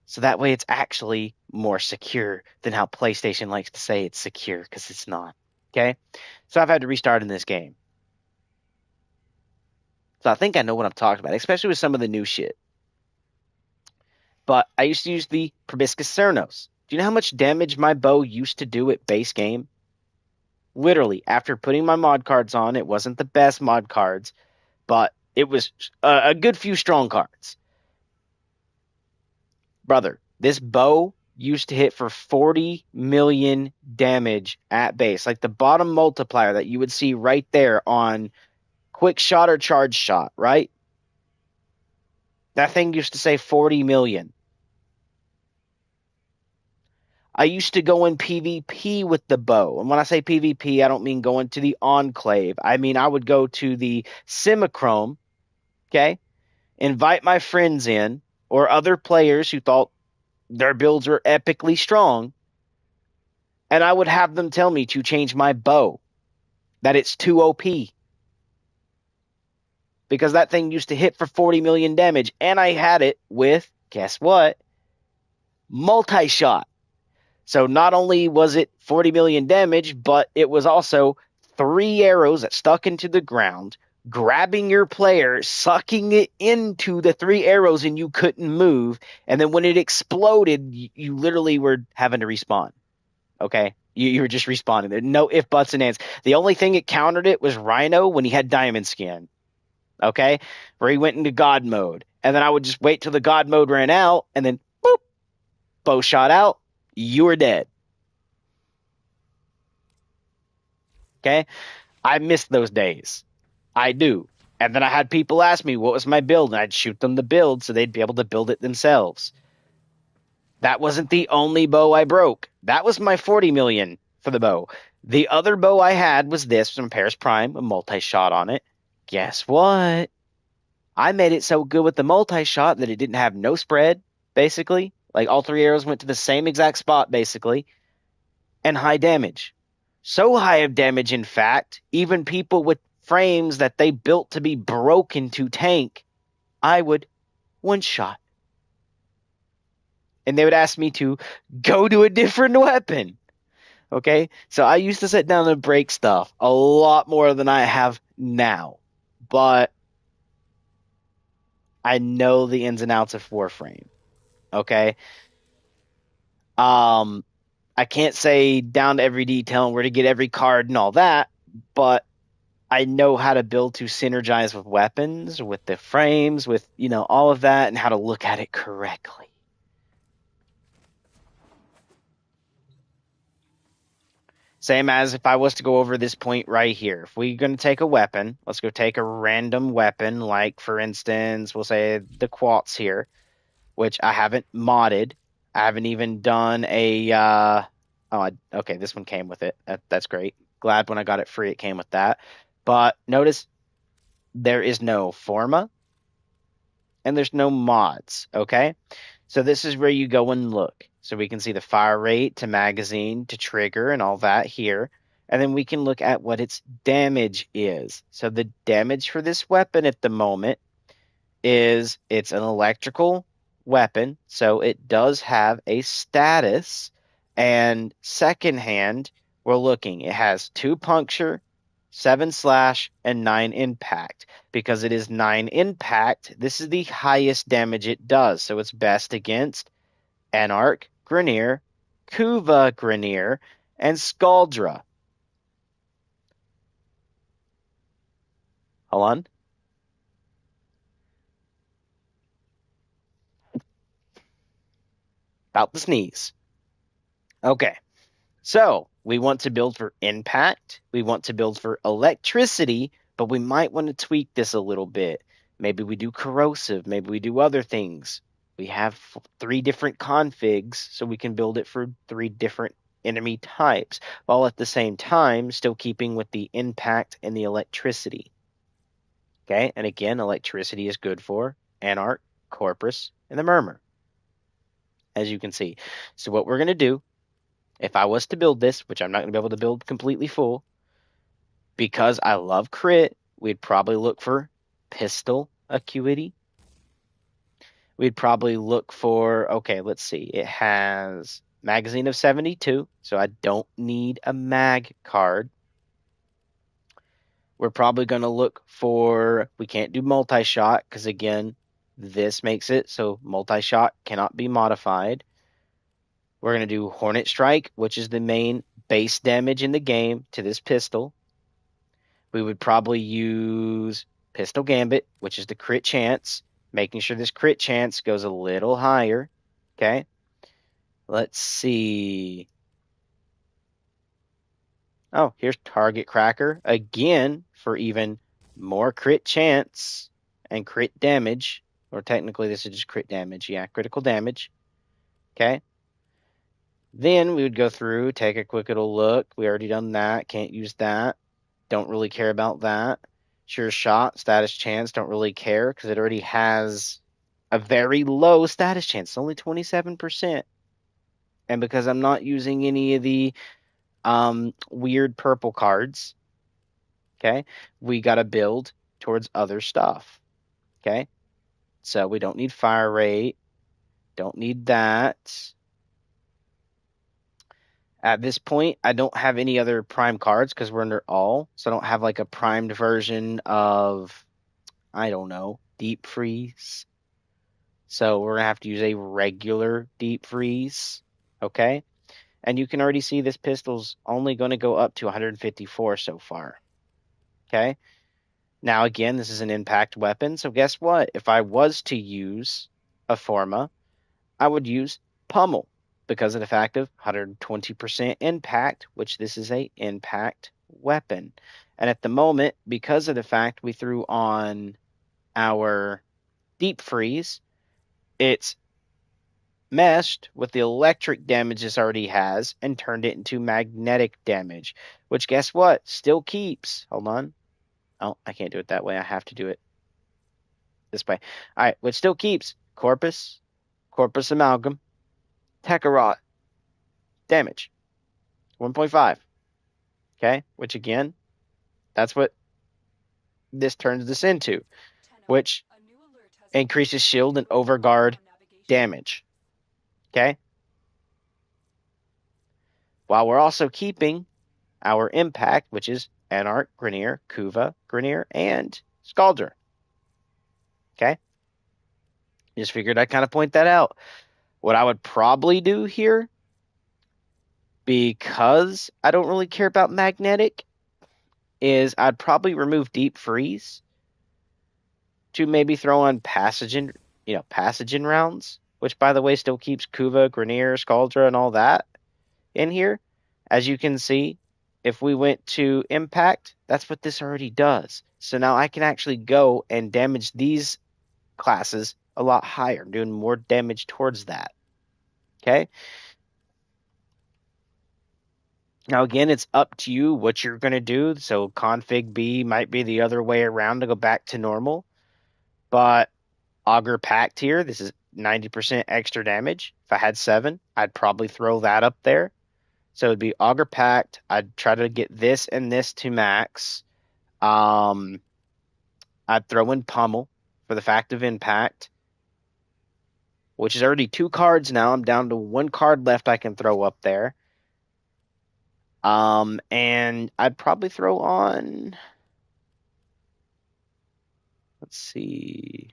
so that way it's actually more secure than how PlayStation likes to say it's secure, because it's not. Okay? So I've had to restart in this game. So I think I know what I'm talking about, especially with some of the new shit. But I used to use the Proboscis Cernos. Do you know how much damage my bow used to do at base game? Literally, after putting my mod cards on, it wasn't the best mod cards, but it was a good few strong cards. Brother, this bow used to hit for 40 million damage at base. Like the bottom multiplier that you would see right there on quick shot or charge shot, right? That thing used to say 40 million. I used to go in PvP with the bow. And when I say PvP, I don't mean going to the Enclave. I mean, I would go to the Simichrome, okay? Invite my friends in or other players who thought their builds were epically strong, and I would have them tell me to change my bow, that it's too OP. Because that thing used to hit for 40 million damage, and I had it with, guess what? Multi-shot. So not only was it 40 million damage, but it was also 3 arrows that stuck into the ground, grabbing your player, sucking it into the 3 arrows, and you couldn't move. And then when it exploded, you literally were having to respawn. Okay? You were just respawning. There no ifs, buts, and ands. The only thing that countered it was Rhino when he had diamond skin. Okay? Where he went into God mode. And then I would just wait till the God mode ran out, and then boop, bow shot out, you were dead. Okay? I miss those days. I do. And then I had people ask me what was my build, and I'd shoot them the build so they'd be able to build it themselves. That wasn't the only bow I broke. That was my 40 million for the bow. The other bow I had was this from Paris Prime, a multi-shot on it. Guess what? I made it so good with the multi-shot that it didn't have no spread, basically. Like all 3 arrows went to the same exact spot, basically. And high damage. So high of damage, in fact, even people with frames that they built to be broken to tank, I would one-shot. And they would ask me to go to a different weapon. Okay? So I used to sit down and break stuff a lot more than I have now. But I know the ins and outs of Warframe. Okay? I can't say down to every detail and where to get every card and all that, but I know how to build to synergize with weapons, with the frames, with, all of that, and how to look at it correctly. Same as if I was to go over this point right here. If we're going to take a weapon, let's go take a random weapon, like, for instance, we'll say the Quartz here, which I haven't modded. I haven't even done a, okay, this one came with it. That's great. Glad when I got it free it came with that. But notice there is no Forma and there's no mods, okay? So this is where you go and look. So we can see the fire rate to magazine to trigger and all that here. And then we can look at what its damage is. So the damage for this weapon at the moment is it's an electrical weapon, so it does have a status. And secondhand, we're looking, it has 2 puncture, 7 slash, and 9 impact. Because it is 9 impact, this is the highest damage it does, so it's best against Anarch, Grineer, Kuva Grineer, and Scaldra. Hold on. About to sneeze. Okay. So we want to build for impact. We want to build for electricity, but we might want to tweak this a little bit. Maybe we do corrosive. Maybe we do other things. We have 3 different configs, so we can build it for 3 different enemy types, while at the same time still keeping with the impact and the electricity. Okay, and again, electricity is good for Anarch, Corpus, and the Murmur, as you can see. So what we're going to do, if I was to build this, which I'm not going to be able to build completely full, because I love crit, we'd probably look for pistol acuity. We'd probably look for, okay, let's see. It has magazine of 72, so I don't need a mag card. We're probably going to look for, we can't do multi-shot, because again, this makes it so multi-shot cannot be modified. We're going to do Hornet Strike, which is the main base damage in the game to this pistol. We would probably use Pistol Gambit, which is the crit chance, making sure this crit chance goes a little higher. Okay. Let's see. Oh, here's Target Cracker again for even more crit chance and crit damage. Or technically, this is just crit damage. Yeah, critical damage. Okay. Then we would go through, take a quick little look. We already done that. Can't use that. Don't really care about that. Sure shot, status chance, don't really care because it already has a very low status chance. It's only 27%. And because I'm not using any of the weird purple cards, okay, we got to build towards other stuff. Okay. So we don't need fire rate. Don't need that. At this point, I don't have any other prime cards because we're under all. So I don't have like a primed version of, I don't know, deep freeze. So we're going to have to use a regular deep freeze. Okay. And you can already see this pistol's only going to go up to 154 so far. Okay. Now, again, this is an impact weapon. So guess what? If I was to use a Forma, I would use Pummel because of the fact of 120% impact, which this is a impact weapon. And at the moment, because of the fact we threw on our deep freeze, it's meshed with the electric damage this already has and turned it into magnetic damage, which guess what? Still keeps. Hold on. Oh, I can't do it that way. I have to do it this way. All right, which still keeps Corpus, Corpus Amalgam, Tekarot, damage, 1.5. Okay, which again, that's what this turns this into, which increases shield and overguard damage. Okay, while we're also keeping our impact, which is Anarch, Grineer, Kuva, Grineer, and Scaldra. Okay, just figured I'd kind of point that out. What I would probably do here, because I don't really care about magnetic, is I'd probably remove deep freeze to maybe throw on pathogen rounds, which by the way still keeps Kuva, Grineer, Scaldra, and all that in here. As you can see, if we went to impact, that's what this already does. So now I can actually go and damage these classes a lot higher, doing more damage towards that. Okay. Now, again, it's up to you what you're going to do. So config B might be the other way around to go back to normal. But Augur Pact here, this is 90% extra damage. If I had 7, I'd probably throw that up there. So it'd be Augur Pact. I'd try to get this and this to max. I'd throw in Pummel for the fact of impact. which is already 2 cards now. I'm down to 1 card left I can throw up there. And I'd probably throw on, let's see.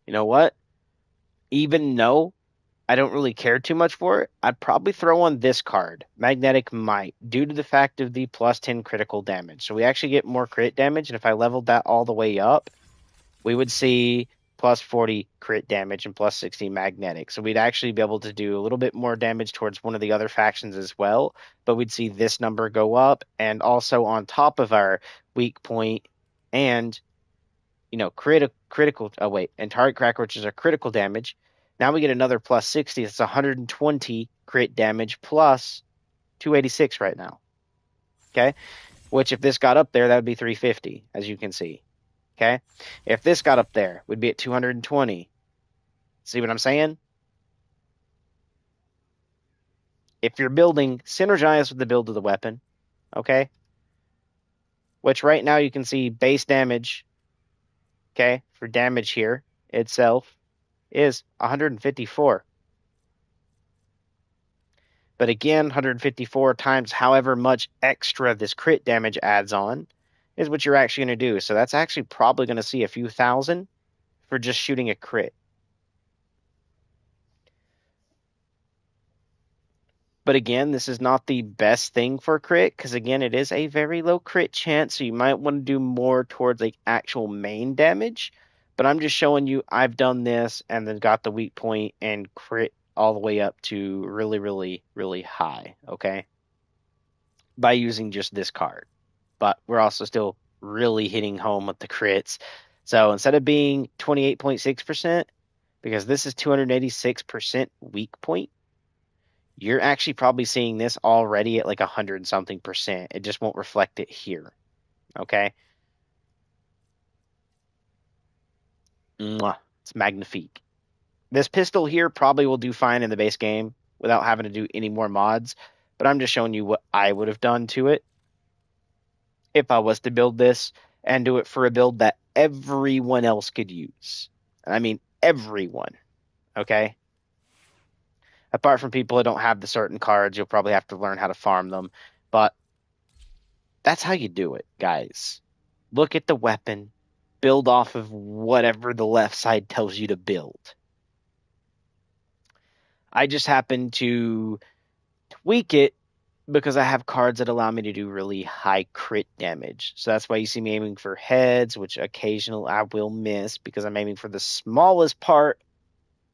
You know what? Even though I don't really care too much for it, I'd probably throw on this card, Magnetic Might, due to the fact of the plus 10 critical damage. So we actually get more crit damage, and if I leveled that all the way up, we would see plus 40 crit damage and plus 60 magnetic. So we'd actually be able to do a little bit more damage towards one of the other factions as well, but we'd see this number go up, and also on top of our weak point and critical. Oh wait, and target cracker, which is our critical damage. Now we get another plus 60. It's 120 crit damage plus 286 right now. Okay, which if this got up there, that would be 350, as you can see. Okay, if this got up there, we'd be at 220. See what I'm saying? If you're building, synergize with the build of the weapon. Okay, which right now you can see base damage. Okay, for damage here itself is 154. But again, 154 times however much extra this crit damage adds on is what you're actually going to do. So that's actually probably going to see a few thousand for just shooting a crit. But again, this is not the best thing for crit because again, it is a very low crit chance. So you might want to do more towards like actual main damage. But I'm just showing you I've done this and then got the weak point and crit all the way up to really, really, really high. Okay. By using just this card. But we're also still really hitting home with the crits. So instead of being 28.6%, because this is 286% weak point, you're actually probably seeing this already at like 100 something percent. It just won't reflect it here. Okay. Mwah. It's magnifique. This pistol here probably will do fine in the base game without having to do any more mods, but I'm just showing you what I would have done to it if I was to build this and do it for a build that everyone else could use. And I mean everyone, okay? Apart from people who don't have the certain cards, you'll probably have to learn how to farm them. But that's how you do it, guys. Look at the weapon, build off of whatever the left side tells you to build. I just happen to tweak it because I have cards that allow me to do really high crit damage. So that's why you see me aiming for heads, which occasionally I will miss because I'm aiming for the smallest part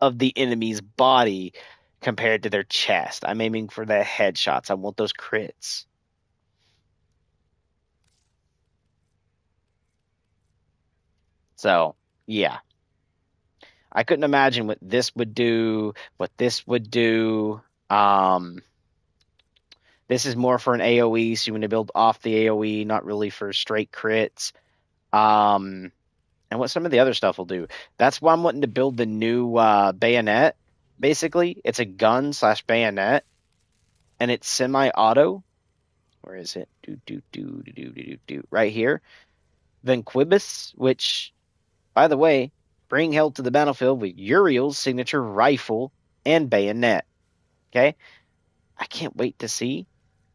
of the enemy's body compared to their chest. I'm aiming for the headshots. I want those crits. So, yeah. I couldn't imagine what this would do, what this would do. This is more for an AoE, so you want to build off the AoE, not really for straight crits. Um, and what some of the other stuff will do. That's why I'm wanting to build the new bayonet. Basically, it's a gun slash bayonet, and it's semi-auto. Where is it? Right here. Vanquibus, which, by the way, bring hell to the battlefield with Uriel's signature rifle and bayonet. Okay? I can't wait to see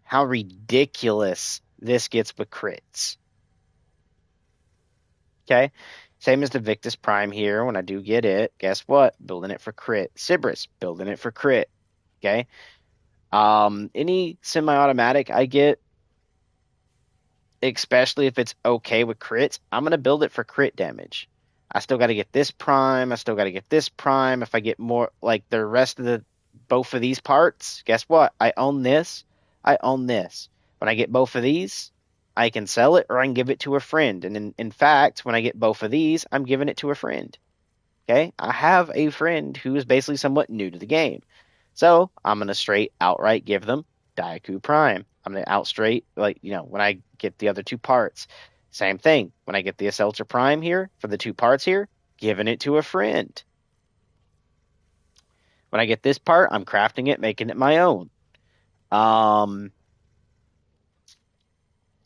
how ridiculous this gets with crits. Okay? Same as the Victus Prime here. When I do get it, guess what? Building it for crit. Sibris, building it for crit. Okay? Any semi-automatic I get, especially if it's okay with crits, I'm going to build it for crit damage. I still got to get this prime. I still got to get this prime. If I get more, like the rest of the, both of these parts, guess what? I own this. I own this. When I get both of these, I can sell it or I can give it to a friend. And in fact, when I get both of these, I'm giving it to a friend. Okay? I have a friend who is basically somewhat new to the game. So I'm going to straight outright give them Daiku Prime. I'm going to outright, like, when I get the other two parts. Same thing. When I get the Assaulter Prime here for the two parts here, giving it to a friend. When I get this part, I'm crafting it, making it my own.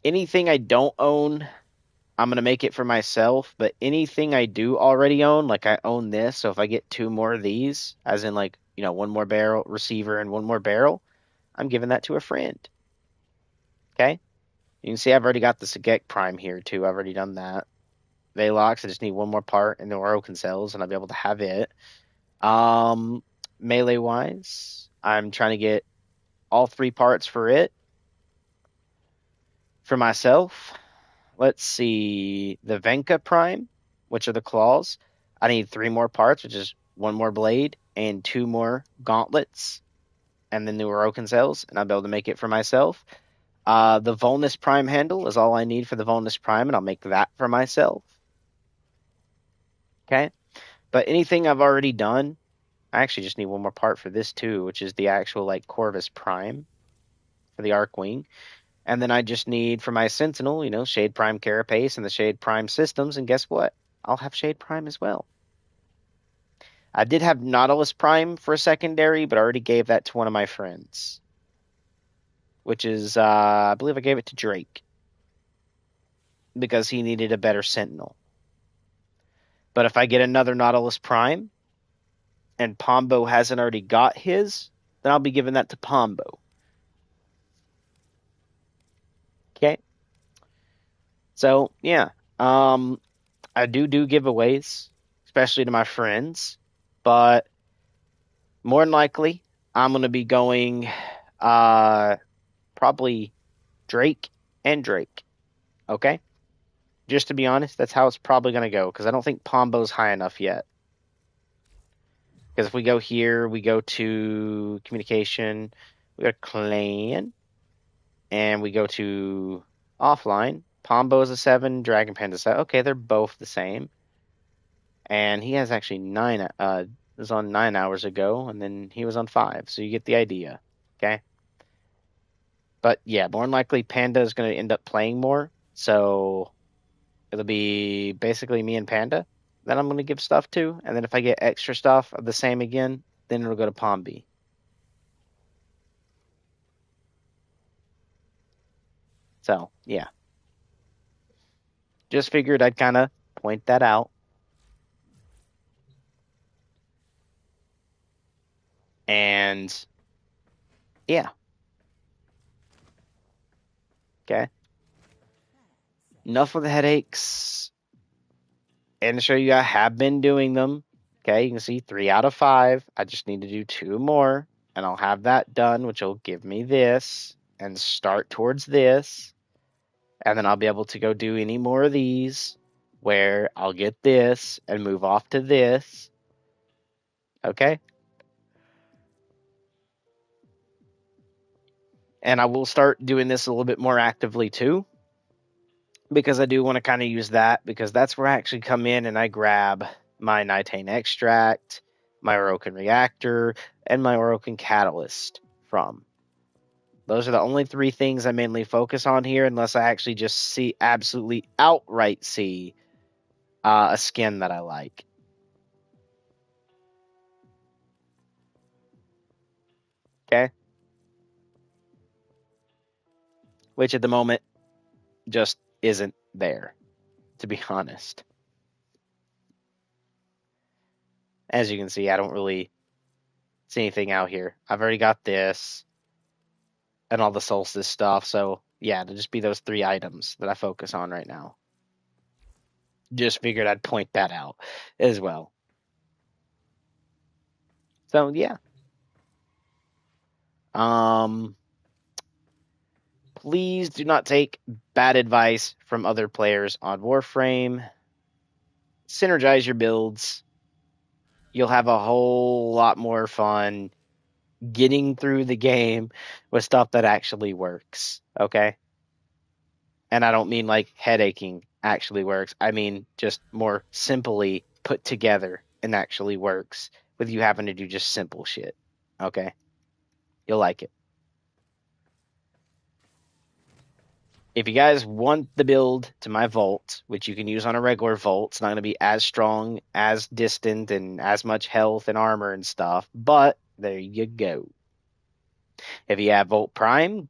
Anything I don't own, I'm gonna make it for myself. But anything I do already own, like I own this, so if I get two more of these, as in like, one more barrel receiver and one more barrel, I'm giving that to a friend. Okay? You can see I've already got the Sagek Prime here too. I've already done that. Velox, I just need one more part in the Orokin cells and I'll be able to have it. Um, Melee wise, I'm trying to get all three parts for it. For myself, let's see the Venka Prime, which are the claws. I need three more parts, which is one more blade and two more gauntlets, and then the Orokin cells, and I'll be able to make it for myself. The Volnus Prime handle is all I need for the Volnus Prime, and I'll make that for myself. Okay, but anything I've already done, I actually just need one more part for this too, which is the actual like Corvus Prime for the Arcwing. And then I just need for my Sentinel, Shade Prime Carapace and the Shade Prime systems. And guess what? I'll have Shade Prime as well. I did have Nautilus Prime for a secondary, but I already gave that to one of my friends, which is, I believe I gave it to Drake because he needed a better Sentinel. But if I get another Nautilus Prime and Pombo hasn't already got his, then I'll be giving that to Pombo. Okay. So, yeah. I do giveaways, especially to my friends, but more than likely, I'm going to be going probably Drake and Drake. Okay? Just to be honest, that's how it's probably going to go because I don't think Pombo's high enough yet. Because if we go here, we go to communication, we go to clan, and we go to offline. Pombo is a 7, Dragon Panda is a 7. Okay, they're both the same. And he has actually 9, was on 9 hours ago, and then he was on 5. So you get the idea. Okay? But yeah, more than likely Panda is going to end up playing more. So it'll be basically me and Panda that I'm going to give stuff to. And then if I get extra stuff of the same again, then it'll go to Pombi. So yeah, just figured I'd kind of point that out. And yeah, okay. Enough with the headaches. And to show you I have been doing them. Okay, you can see 3 out of 5. I just need to do 2 more, and I'll have that done, which will give me this, and start towards this. And then I'll be able to go do any more of these, where I'll get this, and move off to this. Okay? And I will start doing this a little bit more actively, too, because I do want to kind of use that, because that's where I actually come in and I grab my Nitane Extract, my Orokin Reactor, and my Orokin Catalyst from. Those are the only 3 things I mainly focus on here, unless I actually just absolutely outright see a skin that I like. Okay? Which at the moment just isn't there, to be honest. As you can see, I don't really see anything out here. I've already got this and all the Solstice stuff, so yeah, it'll just be those 3 items that I focus on right now. Just figured I'd point that out as well. So yeah. Please do not take bad advice from other players on Warframe. Synergize your builds. You'll have a whole lot more fun getting through the game with stuff that actually works. Okay? And I don't mean like headaching actually works. I mean just more simply put together and actually works with you having to do just simple shit. Okay? You'll like it. If you guys want the build to my vault, which you can use on a regular vault, it's not going to be as strong, as distant, and as much health and armor and stuff, but there you go. If you have Volt Prime,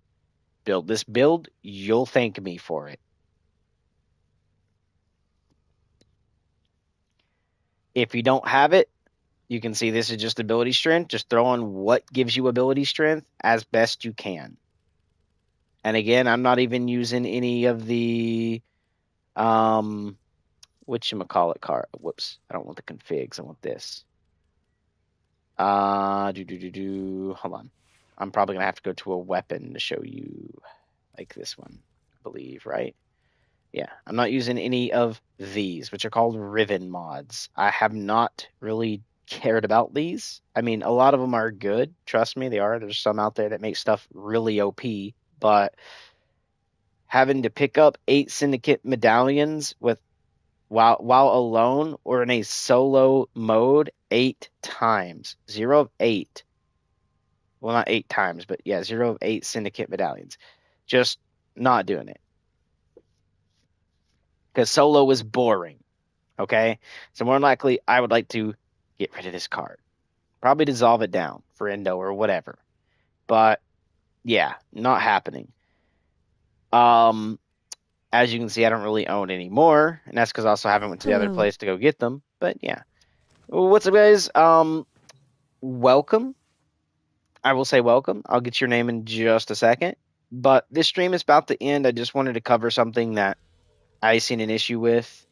build. This build, you'll thank me for it. If you don't have it, you can see this is just ability strength. Just throw on what gives you ability strength as best you can. And again, I'm not even using any of the whatchamacallit card. Whoops, I don't want the configs. I want this. Hold on. I'm probably gonna have to go to a weapon to show you, like this one, I believe, right? Yeah, I'm not using any of these, which are called Riven mods. I have not really cared about these. I mean, a lot of them are good. Trust me, they are. There's some out there that make stuff really OP, but having to pick up 8 syndicate medallions with while alone or in a solo mode 8 times. 0 of 8. Well, not 8 times, but yeah, 0 of 8 syndicate medallions. Just not doing it. Because solo was boring. Okay? So more than likely, I would like to get rid of this card. Probably dissolve it down for Endo or whatever. But yeah, not happening. As you can see, I don't really own any more, and that's because I also haven't went to the other place to go get them. But yeah. What's up, guys? Welcome. I will say welcome. I'll get your name in just a second. But this stream is about to end. I just wanted to cover something that I seen an issue with.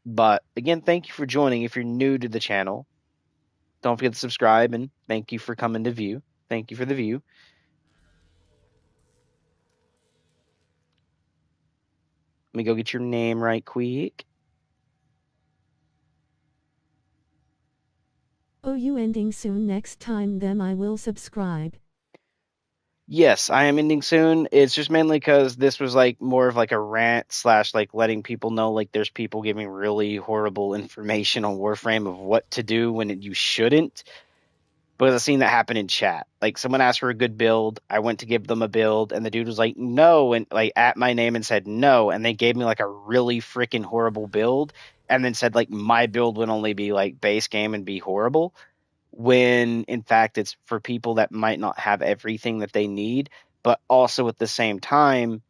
But again, thank you for joining. If you're new to the channel, don't forget to subscribe, and thank you for coming to view. Thank you for the view. Let me go get your name right quick. Oh, you ending soon? Next time then I will subscribe. Yes, I am ending soon. It's just mainly because this was like more of like a rant slash like letting people know like there's people giving really horrible information on Warframe of what to do when you shouldn't. Because I've seen that happen in chat. Like someone asked for a good build, I went to give them a build, and the dude was like, no, and like at my name and said no, and they gave me like a really freaking horrible build, and then said like my build would only be like base game and be horrible, when in fact it's for people that might not have everything that they need, but also at the same time,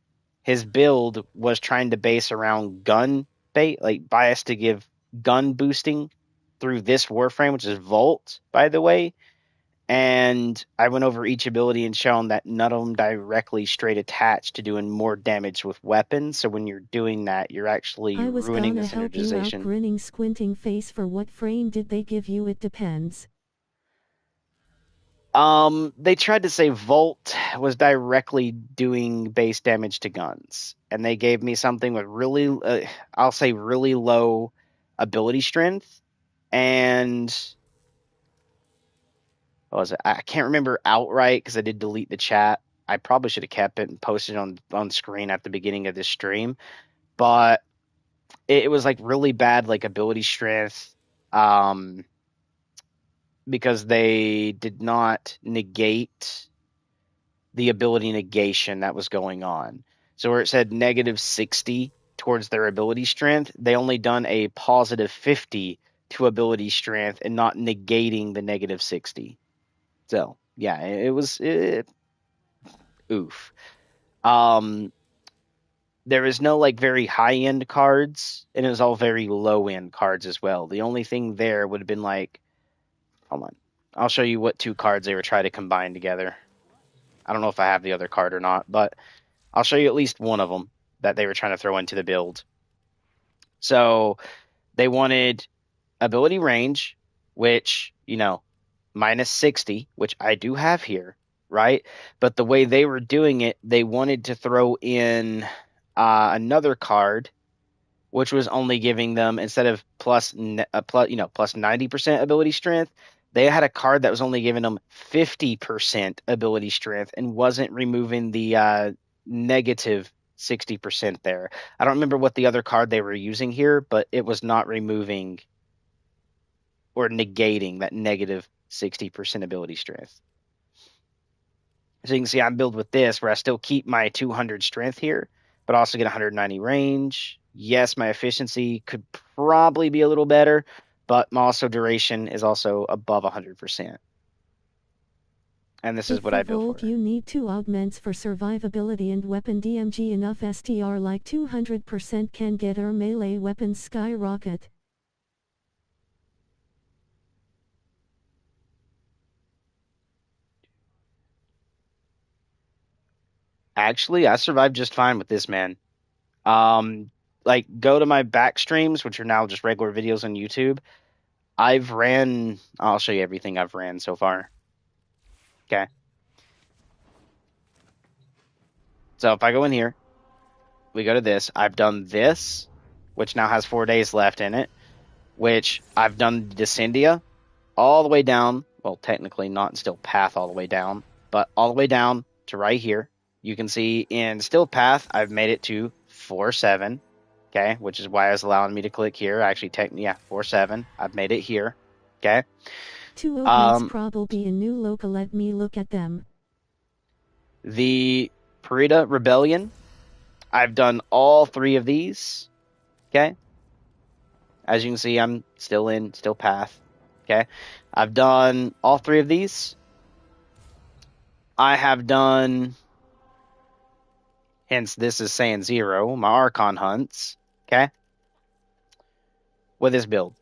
his build was trying to base around gun bait, like bias to give gun boosting through this Warframe, which is Volt, by the way. And I went over each ability and shown that none of them directly straight attached to doing more damage with weapons. So when you're doing that, you're actually I was ruining the gonna help you out, synergization. grinning squinting face. For what frame did they give you? It depends. They tried to say Volt was directly doing base damage to guns, and they gave me something with really, I'll say really low ability strength, and what was it? I can't remember outright because I did delete the chat. I probably should have kept it and posted it on screen at the beginning of this stream, but it was like really bad, like ability strength, because they did not negate the ability negation that was going on. So where it said -60 towards their ability strength, they only done a +50 to ability strength and not negating the -60. So yeah, it was oof. Um, there is no like very high end cards, and it was all very low end cards as well. The only thing there would have been like, hold on, I'll show you what 2 cards they were trying to combine together. I don't know if I have the other card or not, but I'll show you at least one of them that they were trying to throw into the build. So they wanted ability range, which, -60, which I do have here, right? But the way they were doing it, they wanted to throw in another card, which was only giving them, instead of plus 90% ability strength, they had a card that was only giving them 50% ability strength and wasn't removing the -60% there. I don't remember what the other card they were using here, but it was not removing or negating that -60% ability strength. So you can see I'm built with this where I still keep my 200 strength here, but also get 190 range. Yes, my efficiency could probably be a little better, but my also duration is also above 100%. And this is But what for I build for Volt her. you need 2 augments for survivability and weapon DMG. Enough STR like 200% can get her melee weapons skyrocket. Actually, I survived just fine with this, man. Um, like go to my back streams, which are now just regular videos on YouTube. I'll show you everything I've ran so far. Okay. So if I go in here, we go to this. I've done this, which now has 4 days left in it, which I've done Descendia all the way down. Well, technically not still path all the way down, but all the way down to right here. You can see in still path, I've made it to 4-7. Okay, which is why it's allowing me to click here. Actually, 4-7. I've made it here. Okay. 2 augments probably in new local. Let me look at them. The Parida Rebellion, I've done all 3 of these. Okay. As you can see, I'm still path. Okay. I've done all 3 of these. I have done, hence this is saying 0, my Archon hunts. Okay. With this build,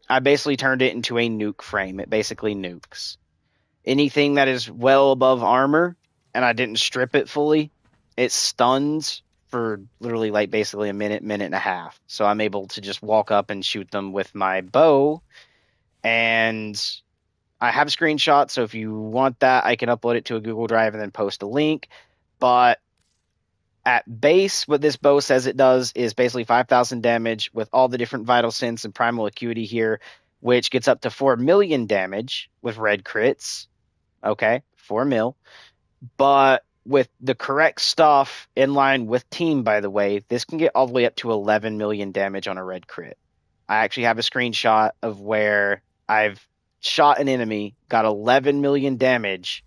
I basically turned it into a nuke frame. It basically nukes anything that is well above armor, and I didn't strip it fully. It stuns for literally like basically a minute and a half. So I'm able to just walk up and shoot them with my bow. And I have screenshots, so if you want that, I can upload it to a Google Drive and then post a link. But at base, what this bow says it does is basically 5,000 damage with all the different vital sense and primal acuity here, which gets up to 4 million damage with red crits. Okay, 4 mil. But with the correct stuff in line with team, by the way, this can get all the way up to 11 million damage on a red crit. I actually have a screenshot of where I've shot an enemy, got 11 million damage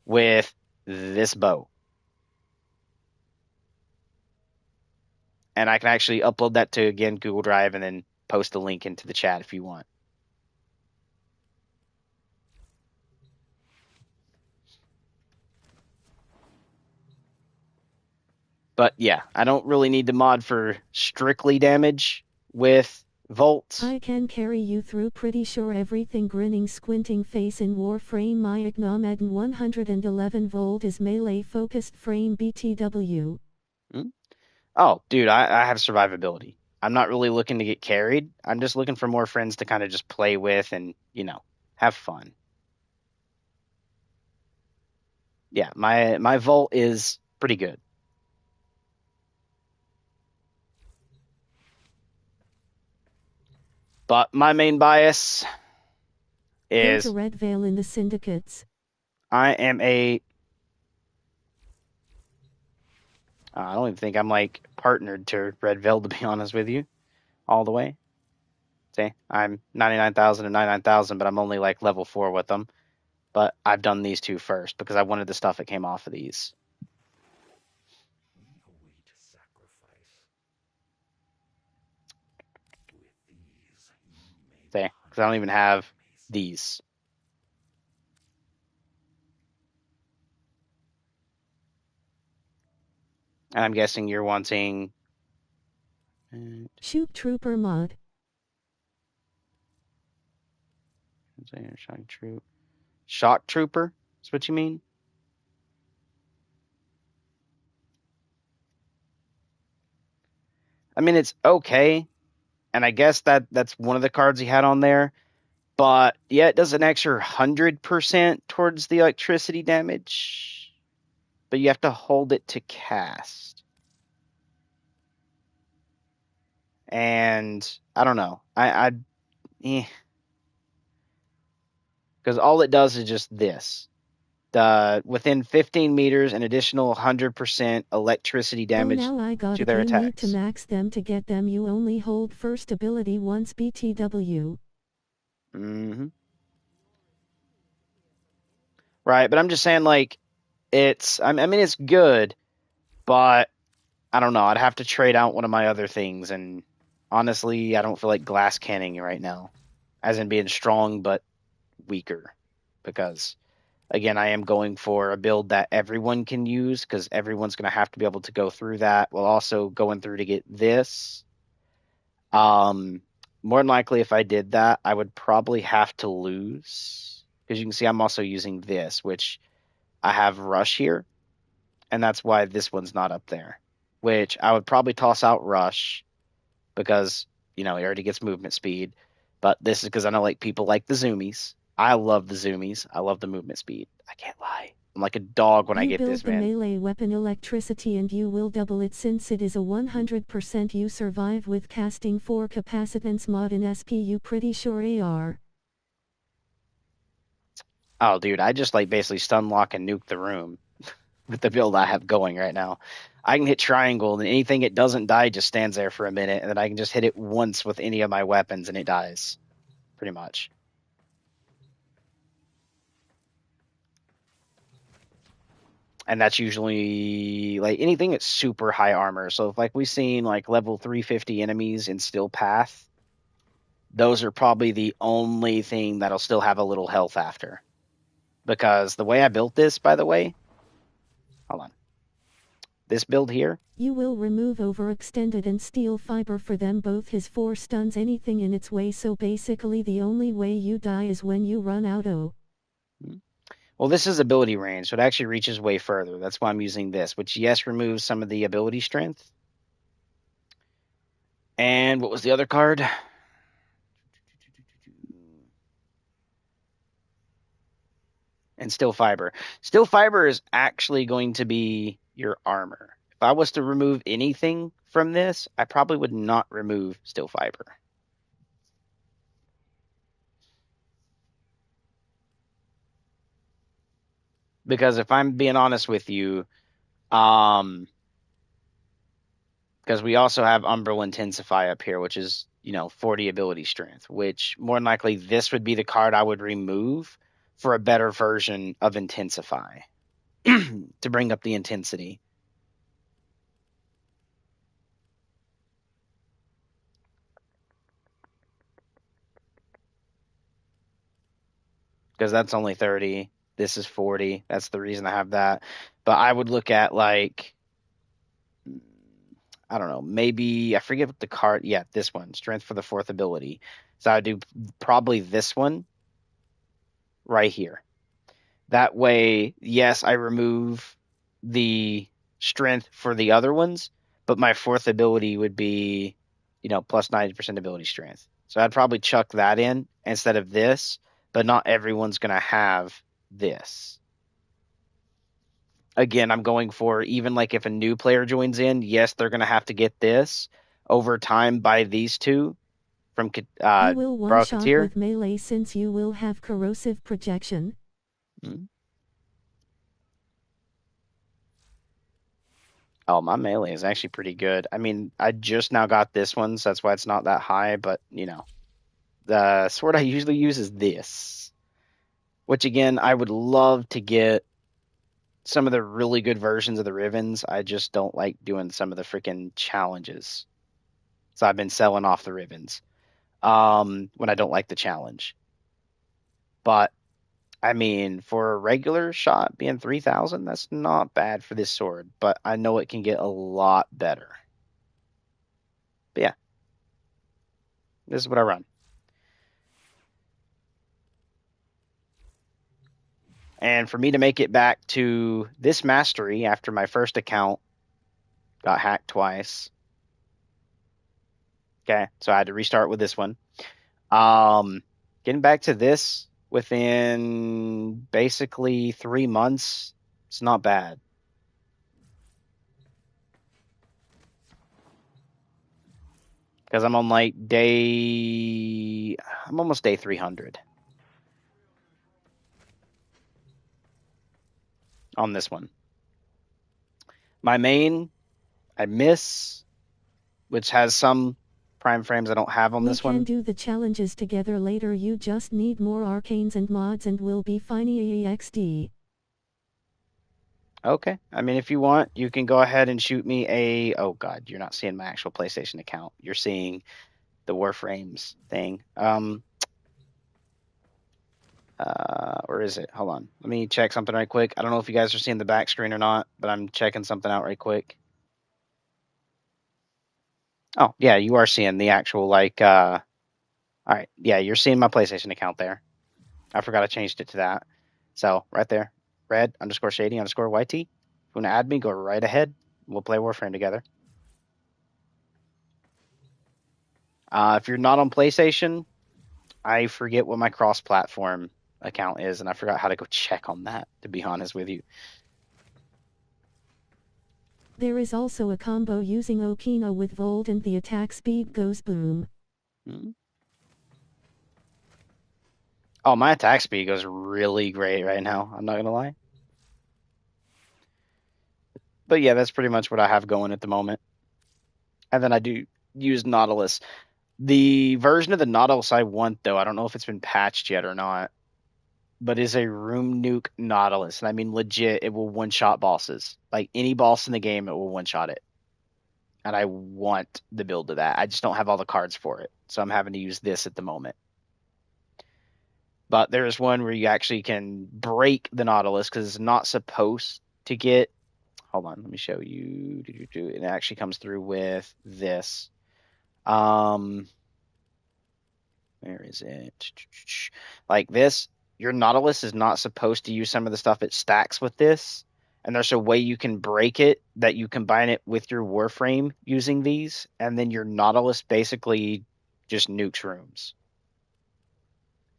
with this bow. And I can actually upload that to, again, Google Drive and then post the link into the chat if you want. But yeah, I don't really need the mod for strictly damage with Volt. I can carry you through pretty sure everything. Grinning squinting face in Warframe. My Ignomaden 111 volt is melee focused frame BTW. Oh, dude, I have survivability. I'm not really looking to get carried. I'm just looking for more friends to kind of just play with and, have fun. Yeah, my Volt is pretty good. But my main bias Go to is Red Veil in the syndicates. I am I don't even think I'm like partnered to Red Veil, to be honest with you, all the way. See, I'm 99,000 and 99,000, but I'm only like level 4 with them. But I've done these 2 first because I wanted the stuff that came off of these. See, because I don't even have these. And I'm guessing you're wanting Shoot Trooper mod. Shock Trooper. Is what you mean? I mean, it's okay, and I guess that's one of the cards he had on there. But yeah, it does an extra 100% towards the electricity damage, but you have to hold it to cast. And I don't know. Because all it does is just this. Within 15 meters, an additional 100% electricity damage now I got to it. their You need to attacks. max them to get them. You only hold first ability once BTW. Right, but I'm just saying, like, I mean, it's good, but I don't know. I'd have to trade out one of my other things, and honestly, I don't feel like glass canning right now, as in being strong but weaker, because Again, I am going for a build that everyone can use because everyone's going to have to be able to go through that while also going through to get this. Um, More than likely, if I did that, I would probably have to lose because you can see I'm also using this, which I have Rush here, and that's why this one's not up there. Which I would probably toss out Rush because he already gets movement speed. But this is because I know like people like the zoomies. I love the zoomies. I love the movement speed. I can't lie. I'm like a dog when I You get this, build the man. melee weapon electricity and you will double it since it is a 100% you survive with casting 4 capacitance mod in SPU pretty sure AR. Oh, dude, I just like basically stun lock and nuke the room with the build I have going right now. I can hit triangle and anything it doesn't die just stands there for a minute, and then I can just hit it once with any of my weapons and it dies. Pretty much. And that's usually like anything that's super high armor. So if like we've seen like level 350 enemies in Steel Path, those are probably the only thing that'll still have a little health after. Because the way I built this, by the way, hold on. This build here, You will remove overextended and steel fiber for them both. His 4 stuns anything in its way, so basically the only way you die is when you run out. Oh. well, this is ability range, so it actually reaches way further. That's why I'm using this, which yes removes some of the ability strength. And what was the other card? And steel fiber. Steel fiber is actually going to be your armor. If I was to remove anything from this, I probably would not remove steel fiber. Because if I'm being honest with you, because we also have Umbral Intensify up here, which is 40 ability strength, which more than likely this would be the card I would remove for a better version of Intensify to bring up the intensity. Because that's only 30. This is 40. That's the reason I have that. But I would look at like, I don't know, maybe I forget what the card. Yeah, this one, strength for the fourth ability. So I would do probably this one right here. That way, yes, I remove the strength for the other ones, but my fourth ability would be, plus 90% ability strength. So I'd probably chuck that in instead of this, but not everyone's going to have this. Again, I'm going for even like if a new player joins in, yes, they're going to have to get this over time by these two from You will one-shot Brocketeer. with melee since you will have corrosive projection. Mm-hmm. Oh, my melee is actually pretty good. I mean, I just now got this one, so that's why it's not that high, but the sword I usually use is this. Which again, I would love to get some of the really good versions of the Rivens. I just don't like doing some of the freaking challenges. So I've been selling off the Rivens. When I don't like the challenge. But I mean, for a regular shot being 3,000, that's not bad for this sword, but I know it can get a lot better. But yeah, this is what I run. And for me to make it back to this mastery after my first account got hacked twice. Okay, so I had to restart with this one. Getting back to this within basically 3 months, it's not bad. Because I'm on like I'm almost day 300 on this one. My main, I miss, which has some prime frames I don't have on We this can one. do the challenges together later. You just need more arcanes and mods and we'll be fine. EXD. Okay. I mean, if you want, you can go ahead and shoot me a. Oh God, you're not seeing my actual PlayStation account. You're seeing the Warframes thing. Or is it? Hold on. Let me check something right quick. I don't know if you guys are seeing the back screen or not, but I'm checking something out right quick. Oh, yeah, you are seeing the actual, like, all right. Yeah, you're seeing my PlayStation account there. I forgot I changed it to that. So, right there, red underscore shady underscore YT. If you want to add me, go right ahead. We'll play Warframe together. If you're not on PlayStation, I forget what my cross-platform account is, and I forgot how to go check on that, to be honest with you. There is also a combo using Okina with Volt and the attack speed goes boom. Hmm. Oh, my attack speed goes really great right now. I'm not going to lie. But yeah, that's pretty much what I have going at the moment. And then I do use Nautilus. The version of the Nautilus I want, though, I don't know if it's been patched yet or not, but is a room nuke Nautilus. And I mean, legit, it will one-shot bosses. Like any boss in the game, it will one-shot it. And I want the build of that. I just don't have all the cards for it. So I'm having to use this at the moment. But there's one where you actually can break the Nautilus because it's not supposed to get. Hold on, let me show you. It actually comes through with this. Where is it? Like this, your Nautilus is not supposed to use some of the stuff it stacks with this. And there's a way you can break it that you combine it with your Warframe using these, and then your Nautilus basically just nukes rooms.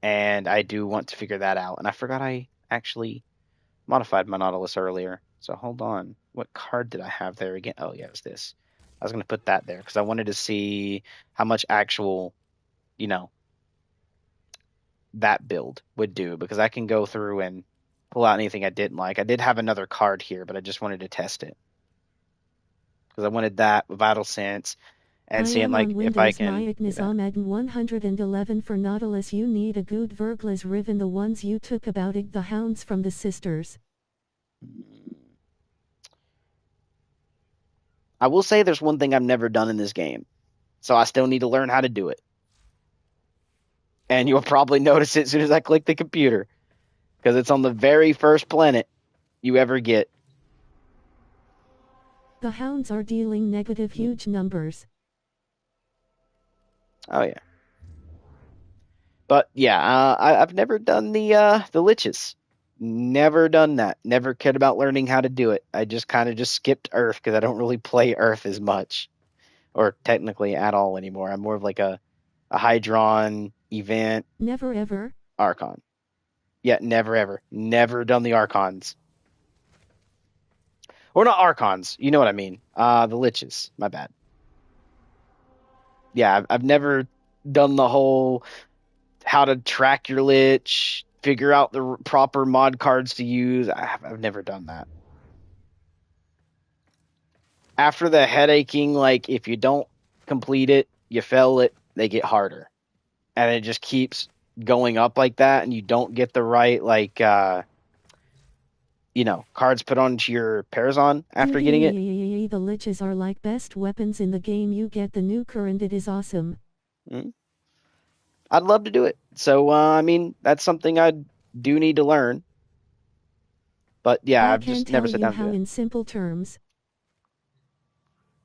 And I do want to figure that out. And I forgot I actually modified my Nautilus earlier. So hold on. What card did I have there again? Oh, yeah, it was this. I was going to put that there because I wanted to see how much actual, you know, that build would do because I can go through and pull out anything I didn't like. I did have another card here, but I just wanted to test it because I wanted that Vital Sense and I seeing am like on if I Windows can my do that. Ignizamadn 111 for Nautilus you need a good Verglas Riven the ones you took about it the hounds from the sisters. I will say there's one thing I've never done in this game, so I still need to learn how to do it. And you'll probably notice it as soon as I click the computer because it's on the very first planet you ever get. The hounds are dealing negative huge numbers. Oh yeah, but yeah, I've never done the liches. Never done that. Never cared about learning how to do it. I just kind of just skipped Earth because I don't really play Earth as much, or technically at all anymore. I'm more of like a Hydron event Never ever. Archon. Yeah, never ever, never done the Archons, or not Archons. You know what I mean? The liches. My bad. Yeah, I've never done the whole how to track your lich, figure out the proper mod cards to use. I've never done that. After the headaching, like if you don't complete it, you fail it, they get harder. And it just keeps going up like that, and you don't get the right, like, cards put onto your Parazon after getting it. The liches are like best weapons in the game you get the nuker and it is awesome. Mm-hmm. I'd love to do it. So, I mean, that's something I do need to learn. But yeah, I I've can just never tell sat you down to how do it. in simple terms.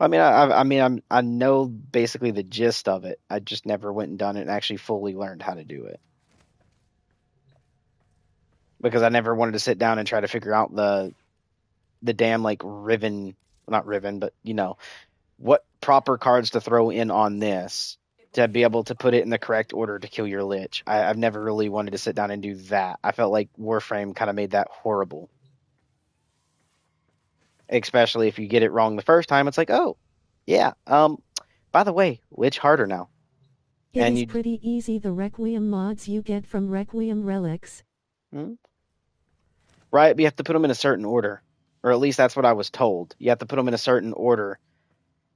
I mean, I know basically the gist of it. I just never went and done it and actually fully learned how to do it because I never wanted to sit down and try to figure out the damn like Riven, not Riven, but what proper cards to throw in on this to be able to put it in the correct order to kill your Lich. I've never really wanted to sit down and do that. I felt like Warframe kind of made that horrible, especially if you get it wrong the first time. It's like, oh, yeah. By the way, Lich harder now, It and is you. pretty easy the Requiem mods you get from Requiem relics. Hmm? Right? You have to put them in a certain order, or at least that's what I was told. You have to put them in a certain order,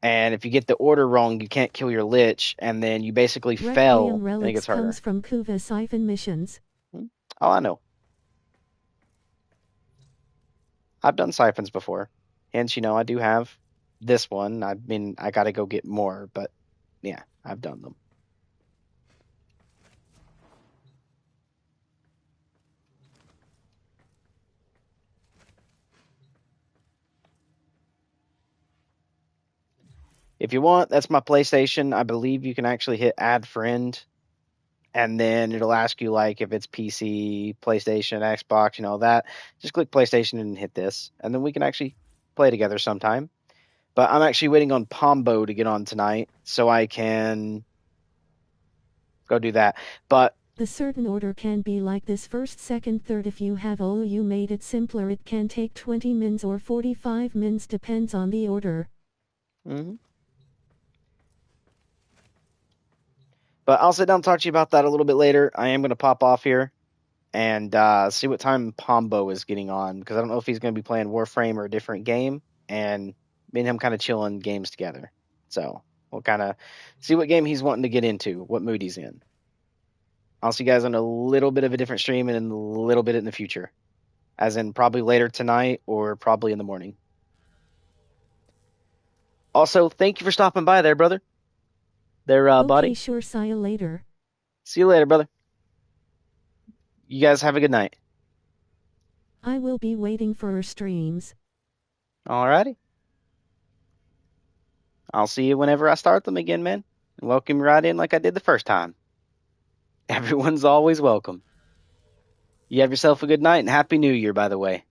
and if you get the order wrong, you can't kill your Lich, and then you basically Requiem fail, and it relics gets comes harder. from Kuva siphon missions. Hmm? Oh, I know. I've done siphons before. Hence, I do have this one. I mean, I got to go get more, but yeah, I've done them. If you want, that's my PlayStation. I believe you can actually hit add friend, and then it'll ask you like if it's PC, PlayStation, Xbox, that. Just click PlayStation and hit this, and then we can actually play together sometime. But I'm actually waiting on Pombo to get on tonight, so I can go do that. But The certain order can be like this: first, second, third. If you have all you made it simpler, it can take 20 mins or 45 mins, depends on the order. mhm. But I'll sit down and talk to you about that a little bit later. I am going to pop off here and see what time Pombo is getting on, because I don't know if he's going to be playing Warframe or a different game, and me and him kind of chilling games together. So we'll kind of see what game he's wanting to get into, what mood he's in. I'll see you guys on a little bit of a different stream and a little bit in the future, as in probably later tonight or probably in the morning. Also, thank you for stopping by there, brother. There, Okay, buddy. sure, see you later. See you later, brother. You guys have a good night. I will be waiting for your streams. Alrighty. I'll see you whenever I start them again, man. And welcome you right in like I did the first time. Everyone's always welcome. You have yourself a good night and Happy New Year, by the way.